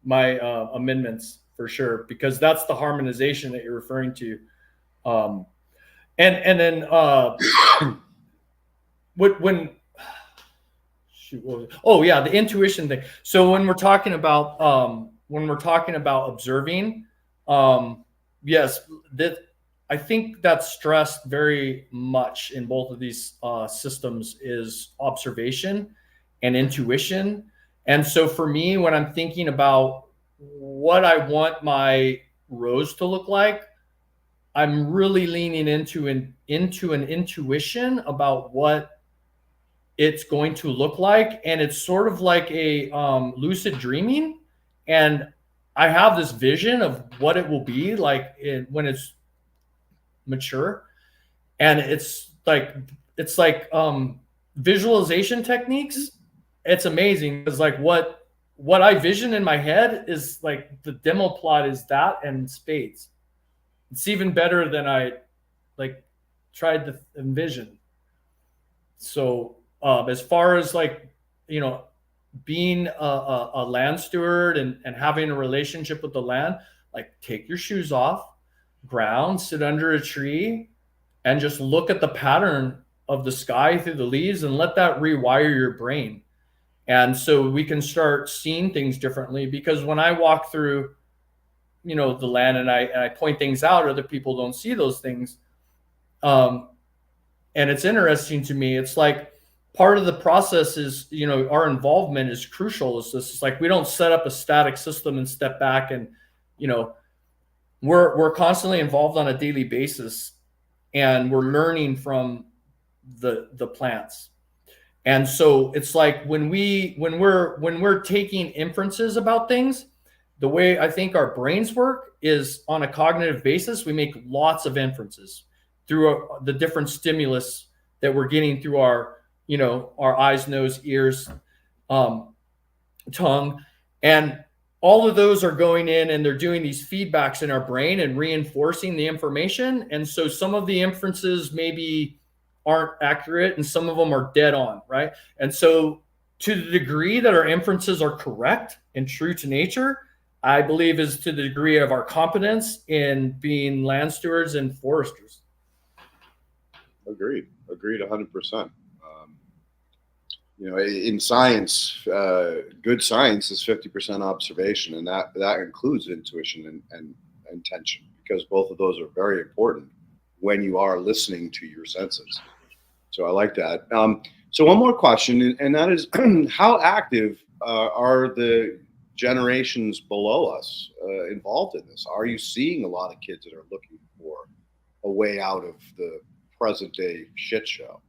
amendments for sure, because that's the harmonization that you're referring to. And then the intuition thing. So when we're talking about observing, yes, I think that's stressed very much in both of these systems is observation and intuition. And so for me, when I'm thinking about what I want my rows to look like, I'm really leaning into an intuition about what it's going to look like. And it's sort of like a lucid dreaming. And I have this vision of what it will be like when it's mature. And it's like visualization techniques. It's amazing because like what I vision in my head is like the demo plot is that and spades. It's even better than I tried to envision. So as far as being a land steward and having a relationship with the land, like take your shoes off, ground, sit under a tree, and just look at the pattern of the sky through the leaves and let that rewire your brain. And so we can start seeing things differently, because when I walk through, the land and I point things out, other people don't see those things. And it's interesting to me. It's like part of the process is, our involvement is crucial. It's like we don't set up a static system and step back and, we're constantly involved on a daily basis, and we're learning from the plants. And so it's like when we're taking inferences about things, the way I think our brains work is on a cognitive basis. We make lots of inferences through the different stimulus that we're getting through our eyes, nose, ears, tongue, and all of those are going in and they're doing these feedbacks in our brain and reinforcing the information. And so some of the inferences maybe aren't accurate and some of them are dead on, right? And so to the degree that our inferences are correct and true to nature, I believe is to the degree of our competence in being land stewards and foresters. Agreed 100%. in science, good science is 50% observation, and that includes intuition and intention, because both of those are very important when you are listening to your senses. So I like that. So one more question, and that is, how active are the generations below us involved in this? Are you seeing a lot of kids that are looking for a way out of the present day shit show?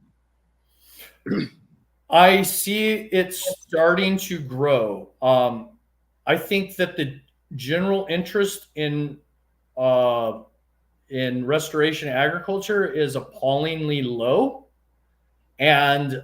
I see it starting to grow. I think that the general interest in restoration agriculture is appallingly low, and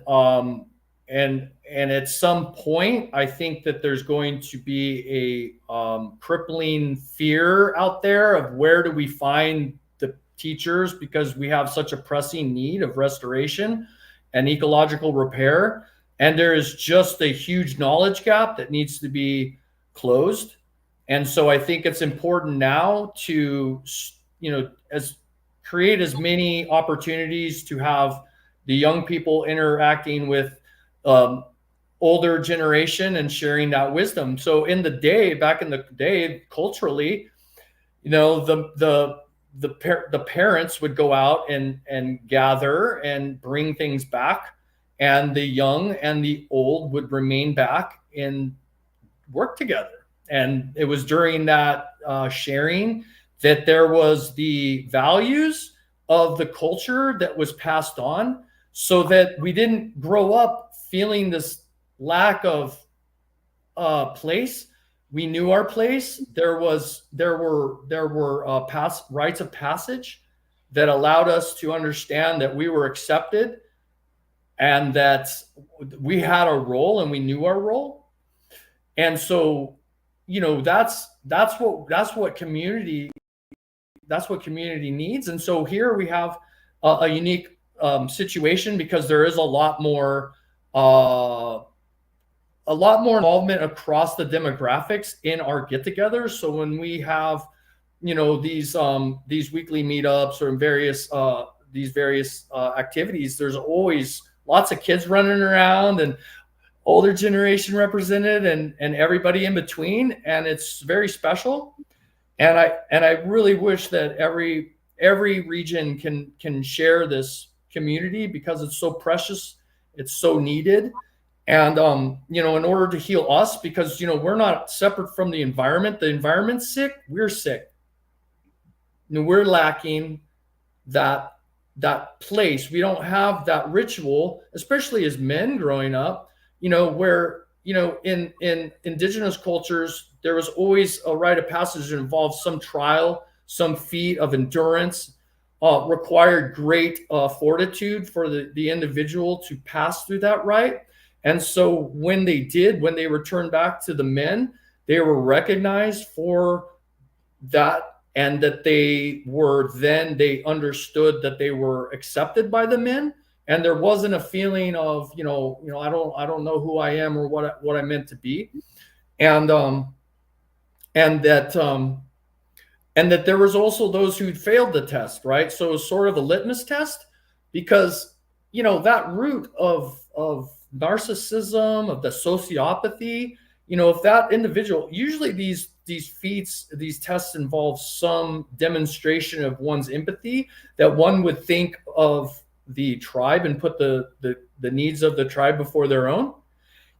at some point, I think that there's going to be a crippling fear out there of where do we find the teachers, because we have such a pressing need of restoration and ecological repair, and there is just a huge knowledge gap that needs to be closed. And so I think it's important now to create as many opportunities to have the young people interacting with older generation and sharing that wisdom. So back in the day, culturally, the parents would go out and gather and bring things back, and the young and the old would remain back and work together. And it was during that sharing that there was the values of the culture that was passed on, so that we didn't grow up feeling this lack of place. We knew our place. There were rites of passage that allowed us to understand that we were accepted and that we had a role and we knew our role. And so, that's what community needs. And so here we have a unique situation, because there is a lot more involvement across the demographics in our get-togethers. So when we have, these weekly meetups or these various activities, there's always lots of kids running around and older generation represented and everybody in between, and it's very special. And I really wish that every region can share this community, because it's so precious, it's so needed. And in order to heal us, because we're not separate from the environment's sick, we're sick. We're lacking that place. We don't have that ritual, especially as men growing up, where in indigenous cultures, there was always a rite of passage that involved some trial, some feat of endurance, required great fortitude for the individual to pass through that rite. And so when they returned back to the men, they were recognized for that, and that they understood that they were accepted by the men. And there wasn't a feeling of, I don't know who I am or what I'm meant to be. And that there was also those who'd failed the test, right? So it was sort of a litmus test, because, that root of narcissism, of the sociopathy, if that individual, usually these tests involve some demonstration of one's empathy, that one would think of the tribe and put the needs of the tribe before their own.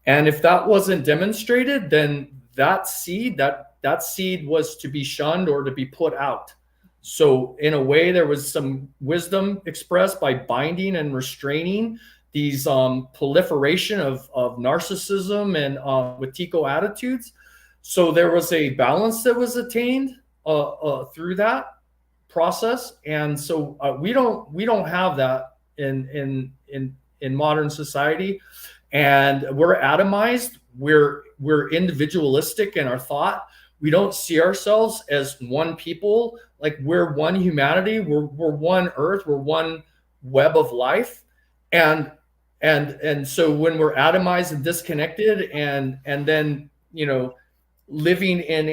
And if that wasn't demonstrated, then that seed was to be shunned or to be put out. So in a way, there was some wisdom expressed by binding and restraining these proliferation of narcissism and Wetiko attitudes. So there was a balance that was attained through that process. And so we don't have that in modern society, and we're atomized. We're individualistic in our thought. We don't see ourselves as one people. Like, we're one humanity. We're one earth. We're one web of life. And so when we're atomized and disconnected, and then living in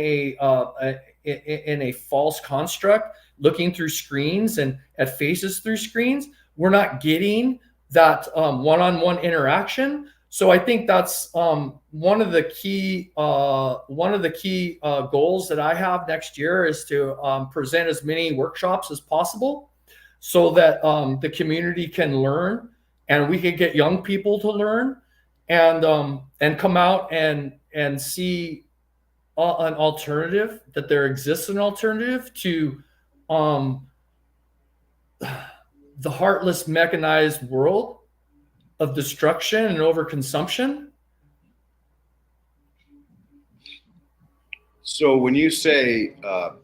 a false construct, looking through screens and at faces through screens, we're not getting that one-on-one interaction. So I think that's one of the key goals that I have next year is to present as many workshops as possible, so that the community can learn, and we can get young people to learn, and come out and see an alternative, that there exists an alternative to the heartless mechanized world of destruction and overconsumption. So when you say are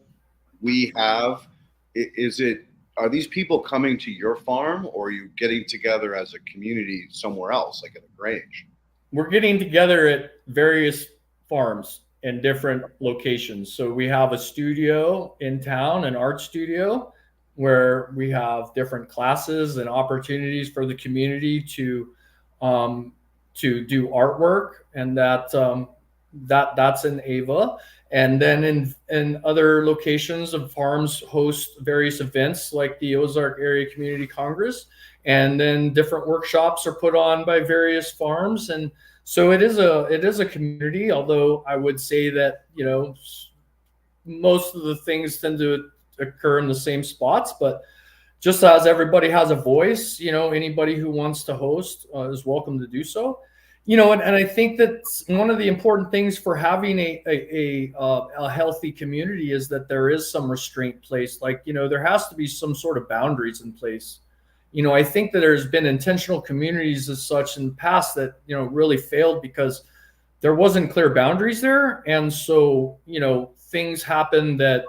these people coming to your farm, or are you getting together as a community somewhere else, like at a Grange? We're getting together at various farms in different locations. So we have a studio in town, an art studio, where we have different classes and opportunities for the community to do artwork, and that's in Ava. And then in other locations of farms host various events like the Ozark Area Community Congress, and then different workshops are put on by various farms. And so it is a community, although I would say that, you know, most of the things tend to occur in the same spots, but just as everybody has a voice, you know, anybody who wants to host is welcome to do so. You know, and I think that one of the important things for having a healthy community is that there is some restraint placed. Like, you know, there has to be some sort of boundaries in place. You know, I think that there's been intentional communities as such in the past that, you know, really failed because there wasn't clear boundaries there. And so, you know, things happened that,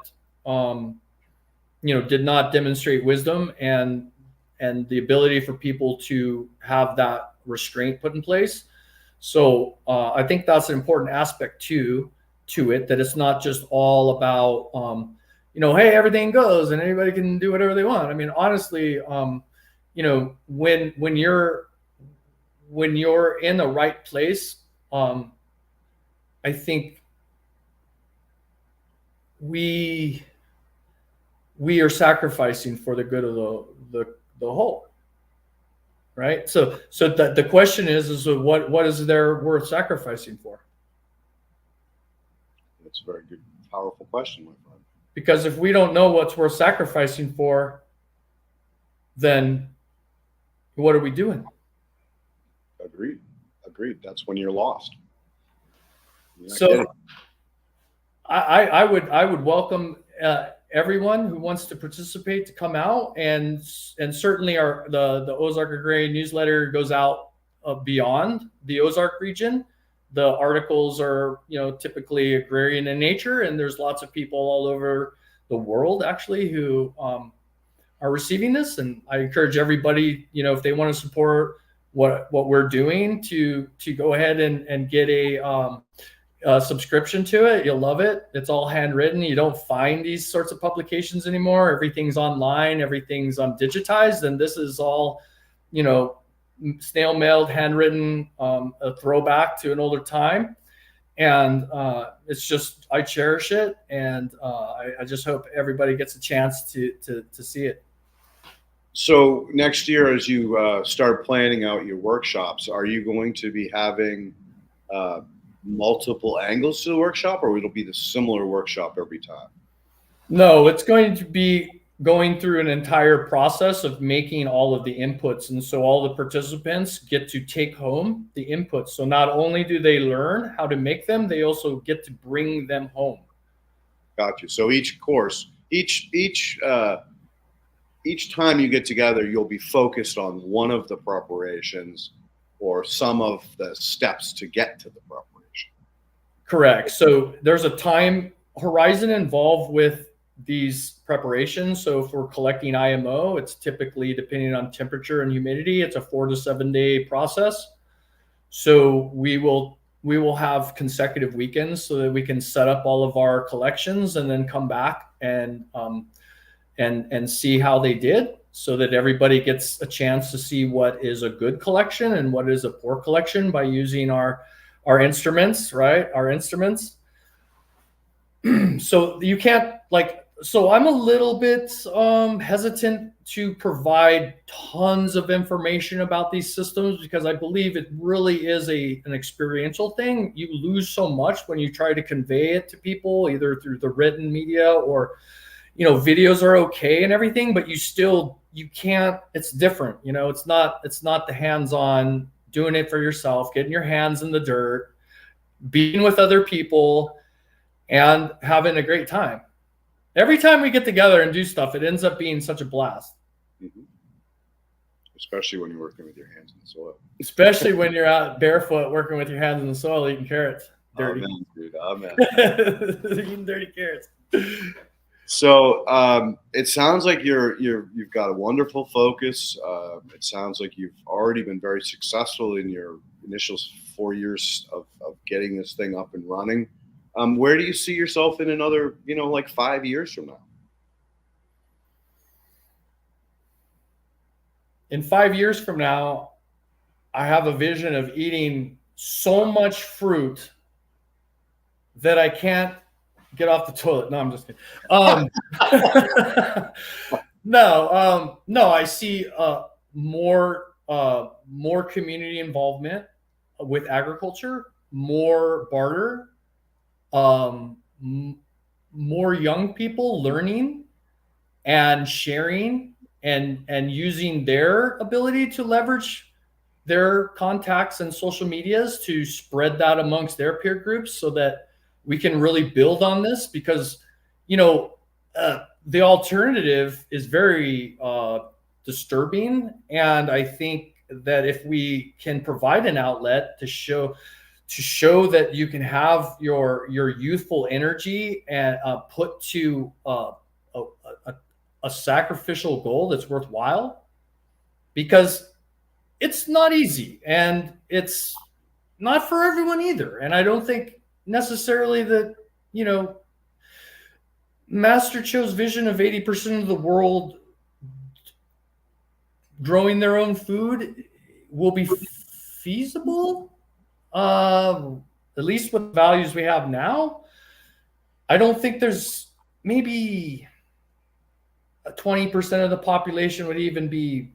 you know, did not demonstrate wisdom and the ability for people to have that restraint put in place. So I think that's an important aspect to it, that it's not just all about, you know, hey, everything goes and anybody can do whatever they want. I mean, honestly, you know, when you're in the right place, I think we are sacrificing for the good of the whole. Right. So the question is what is there worth sacrificing for? That's a very good, powerful question, my friend. Because if we don't know what's worth sacrificing for, then what are we doing? Agreed. That's when you're lost. So I would welcome everyone who wants to participate to come out, and certainly the Ozark Agrarian newsletter goes out beyond the Ozark region. The articles are, you know, typically agrarian in nature, and there's lots of people all over the world actually who are receiving this. And I encourage everybody, you know, if they want to support what we're doing, to go ahead and get a subscription to it. You'll love it. It's all handwritten. You don't find these sorts of publications anymore. Everything's online. Everything's digitized. And this is all, you know, snail mailed, handwritten, a throwback to an older time. And it's just, I cherish it. And I just hope everybody gets a chance to see it. So next year, as you start planning out your workshops, are you going to be having multiple angles to the workshop, or it'll be the similar workshop every time? No, it's going to be going through an entire process of making all of the inputs. And so all the participants get to take home the inputs. So not only do they learn how to make them, they also get to bring them home. Gotcha. So each course, each time you get together, you'll be focused on one of the preparations or some of the steps to get to the preparation. Correct. So there's a time horizon involved with these preparations. So if we're collecting IMO, it's typically, depending on temperature and humidity, it's a 4 to 7 day process. So we will have consecutive weekends so that we can set up all of our collections and then come back and see how they did, so that everybody gets a chance to see what is a good collection and what is a poor collection by using our instruments, right? Our instruments. So you can't, like, So I'm a little bit hesitant to provide tons of information about these systems because I believe it really is an experiential thing. You lose so much when you try to convey it to people, either through the written media or, videos are okay and everything, but you can't. It's different. It's not the hands-on doing it for yourself, getting your hands in the dirt, being with other people, and having a great time. Every time we get together and do stuff, it ends up being such a blast. Mm-hmm. Especially when you're working with your hands in the soil. Especially when you're out barefoot working with your hands in the soil eating carrots. Dirty. Oh, man, dude. Oh, man. Eating dirty carrots. So it sounds like you've got a wonderful focus. It sounds like you've already been very successful in your initial 4 years of getting this thing up and running. Where do you see yourself in another, like 5 years from now? In 5 years from now, I have a vision of eating so much fruit that I can't get off the toilet. No, I'm just kidding. No, I see more community involvement with agriculture, more barter, more young people learning and sharing and using their ability to leverage their contacts and social medias to spread that amongst their peer groups so that we can really build on this, because the alternative is very disturbing, and I think that if we can provide an outlet to show that you can have your youthful energy and put to a sacrificial goal that's worthwhile, because it's not easy and it's not for everyone either. And I don't think necessarily that, Master Cho's vision of 80% of the world growing their own food will be feasible. At least with the values we have now. I don't think there's maybe 20% of the population would even be,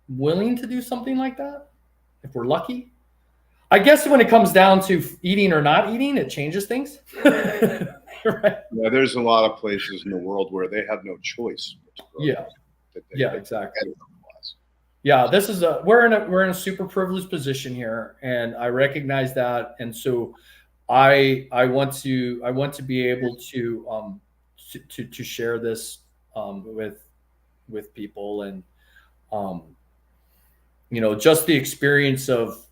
willing to do something like that if we're lucky. I guess when it comes down to eating or not eating, it changes things. Right? Yeah, there's a lot of places in the world where they have no choice. Exactly. Yeah, this is we're in a super privileged position here, and I recognize that, and so I want to be able to share this with people, and just the experience of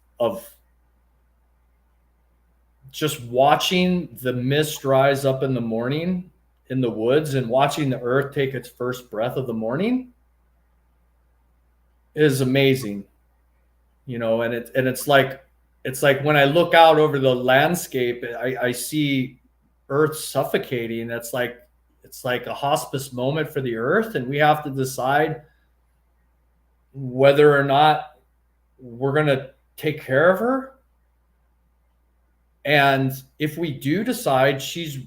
just watching the mist rise up in the morning in the woods and watching the earth take its first breath of the morning is amazing. And it's like when I look out over the landscape, I see earth suffocating. It's like a hospice moment for the earth, and we have to decide whether or not we're going to take care of her. And if we do decide she's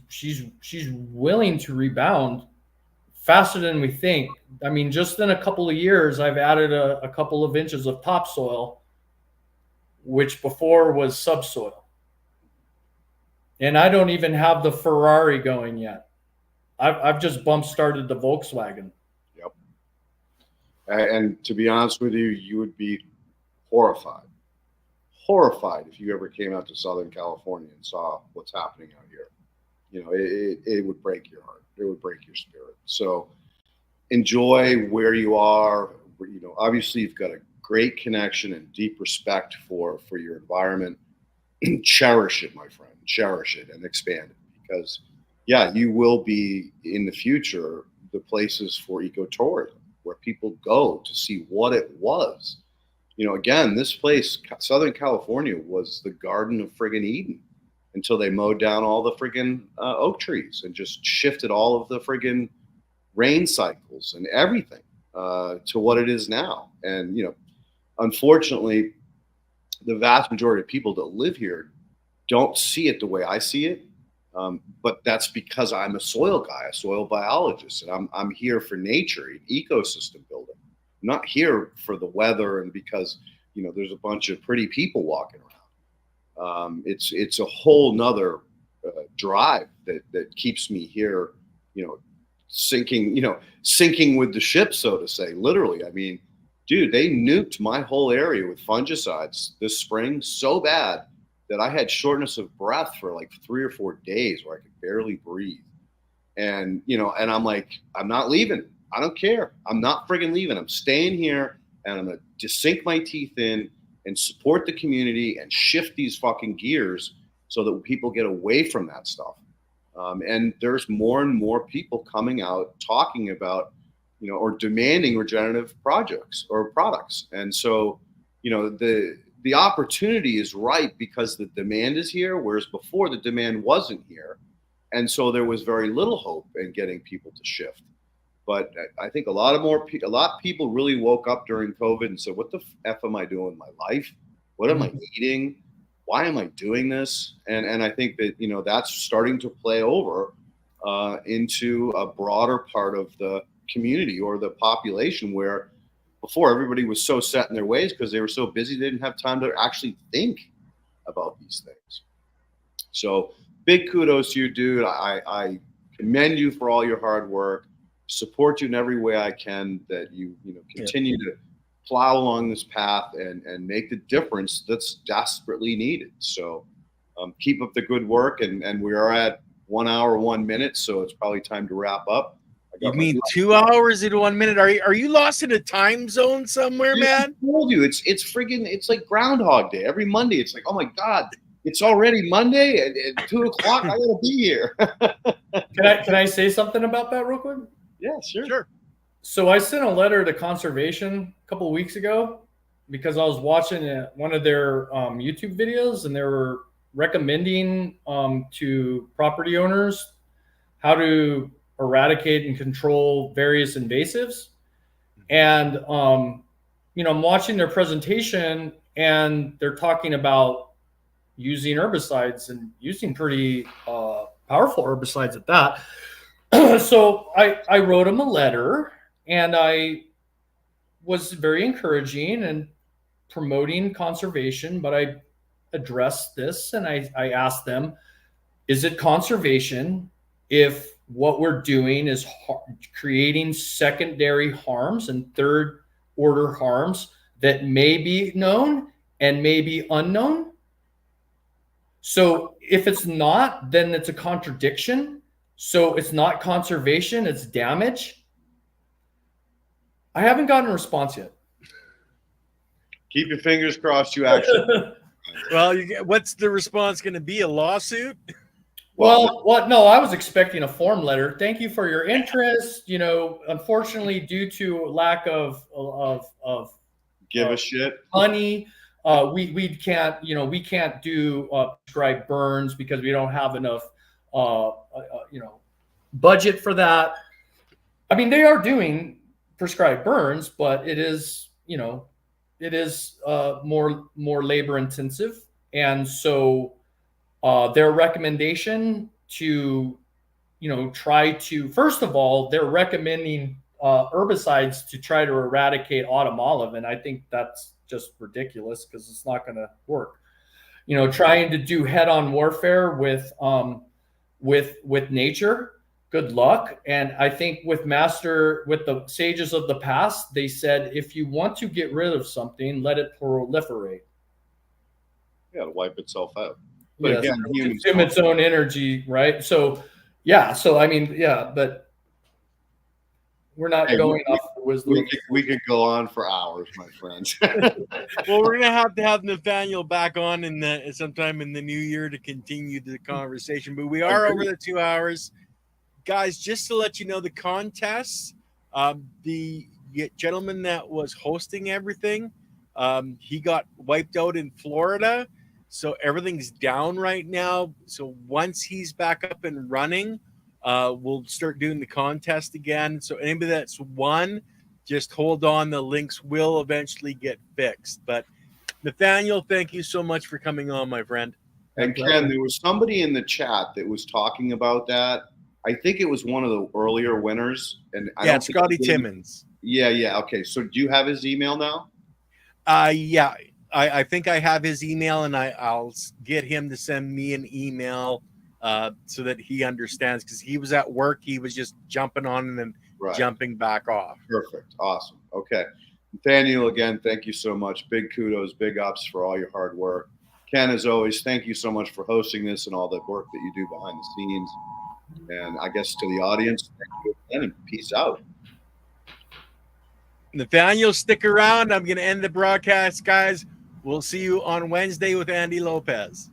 willing to rebound faster than we think. I mean, just in a couple of years, I've added a couple of inches of topsoil, which before was subsoil. And I don't even have the Ferrari going yet. I've just bump started the Volkswagen. Yep. And to be honest with you, you would be horrified if you ever came out to Southern California and saw what's happening out here. It would break your heart. It would break your spirit. So enjoy where you are. Obviously you've got a great connection and deep respect for your environment. Cherish it, my friend. Cherish it and expand it, because you will be in the future the places for ecotourism, where people go to see what it was. Again, this place, Southern California, was the Garden of friggin' Eden until they mowed down all the friggin' oak trees and just shifted all of the friggin' rain cycles and everything to what it is now. And, unfortunately, the vast majority of people that live here don't see it the way I see it. But that's because I'm a soil guy, a soil biologist, and I'm here for nature, ecosystem building. I'm not here for the weather and because there's a bunch of pretty people walking around. It's a whole nother drive that keeps me here, sinking with the ship, so to say, literally. I mean, dude, they nuked my whole area with fungicides this spring so bad that I had shortness of breath for like 3 or 4 days where I could barely breathe. And, and I'm like, I'm not leaving. I don't care. I'm not friggin' leaving. I'm staying here and I'm going to sink my teeth in and support the community and shift these fucking gears so that people get away from that stuff. And there's more and more people coming out talking about, or demanding regenerative projects or products. And so, the opportunity is right because the demand is here, whereas before the demand wasn't here. And so there was very little hope in getting people to shift. But I think a lot of people really woke up during COVID and said, what the F am I doing with my life? What am I eating? Why am I doing this? And I think that, that's starting to play over into a broader part of the community or the population, where before everybody was so set in their ways because they were so busy they didn't have time to actually think about these things. So big kudos to you, dude. I commend you for all your hard work, support you in every way I can, that you continue to plow along this path and make the difference that's desperately needed. So keep up the good work, and we are at 1 hour, 1 minute, so it's probably time to wrap up. You mean 2 hours in 1 minute? Are you lost in a time zone somewhere, man? I told you, it's like Groundhog Day. Every Monday, it's like, oh my God, it's already Monday at 2 o'clock. I gotta be here. Can I say something about that real quick? Yeah, sure. So I sent a letter to conservation a couple of weeks ago because I was watching one of their YouTube videos, and they were recommending to property owners how to eradicate and control various invasives. And I'm watching their presentation, and they're talking about using herbicides and using pretty powerful herbicides at that. So I wrote them a letter, and I was very encouraging and promoting conservation, but I addressed this, and I asked them, is it conservation if what we're doing is creating secondary harms and third order harms that may be known and may be unknown? So if it's not, then it's a contradiction. So it's not conservation, it's damage. I haven't gotten a response yet. Keep your fingers crossed you actually. Well, what's the response going to be? A lawsuit? Well, no, I was expecting a form letter. Thank you for your interest. Unfortunately, due to lack of give a shit honey, we can't do prescribed burns because we don't have enough budget for that. I mean, they are doing prescribed burns, but it is more labor intensive, and so their recommendation to try to, first of all, they're recommending herbicides to try to eradicate autumn olive, and I think that's just ridiculous because it's not going to work. Trying to do head-on warfare with nature, good luck. And I think with the sages of the past, they said, if you want to get rid of something, let it proliferate. Yeah, to wipe itself out. But yes, again, consume its own energy, right? So, yeah. So, I mean, yeah, but we're not going off the wisdom. We could go on for hours, my friends. Well, we're gonna have to have Nathaniel back on sometime in the new year to continue the conversation. But we are over the 2 hours, guys. Just to let you know, the contests, the gentleman that was hosting everything, he got wiped out in Florida. So everything's down right now. So once he's back up and running, we'll start doing the contest again. So anybody that's won, just hold on. The links will eventually get fixed. But Nathaniel, thank you so much for coming on, my friend. And Ken, there was somebody in the chat that was talking about that. I think it was one of the earlier winners. And I don't think Scotty Timmons. Yeah. Okay. So do you have his email now? Yeah. I think I have his email, and I'll get him to send me an email so that he understands, because he was at work. He was just jumping on and then jumping back off. Perfect. Awesome. Okay. Nathaniel, again, thank you so much. Big kudos, big ups for all your hard work. Ken, as always, thank you so much for hosting this and all the work that you do behind the scenes. And I guess to the audience, thank you again, and peace out. Nathaniel, stick around. I'm going to end the broadcast, guys. We'll see you on Wednesday with Andy Lopez.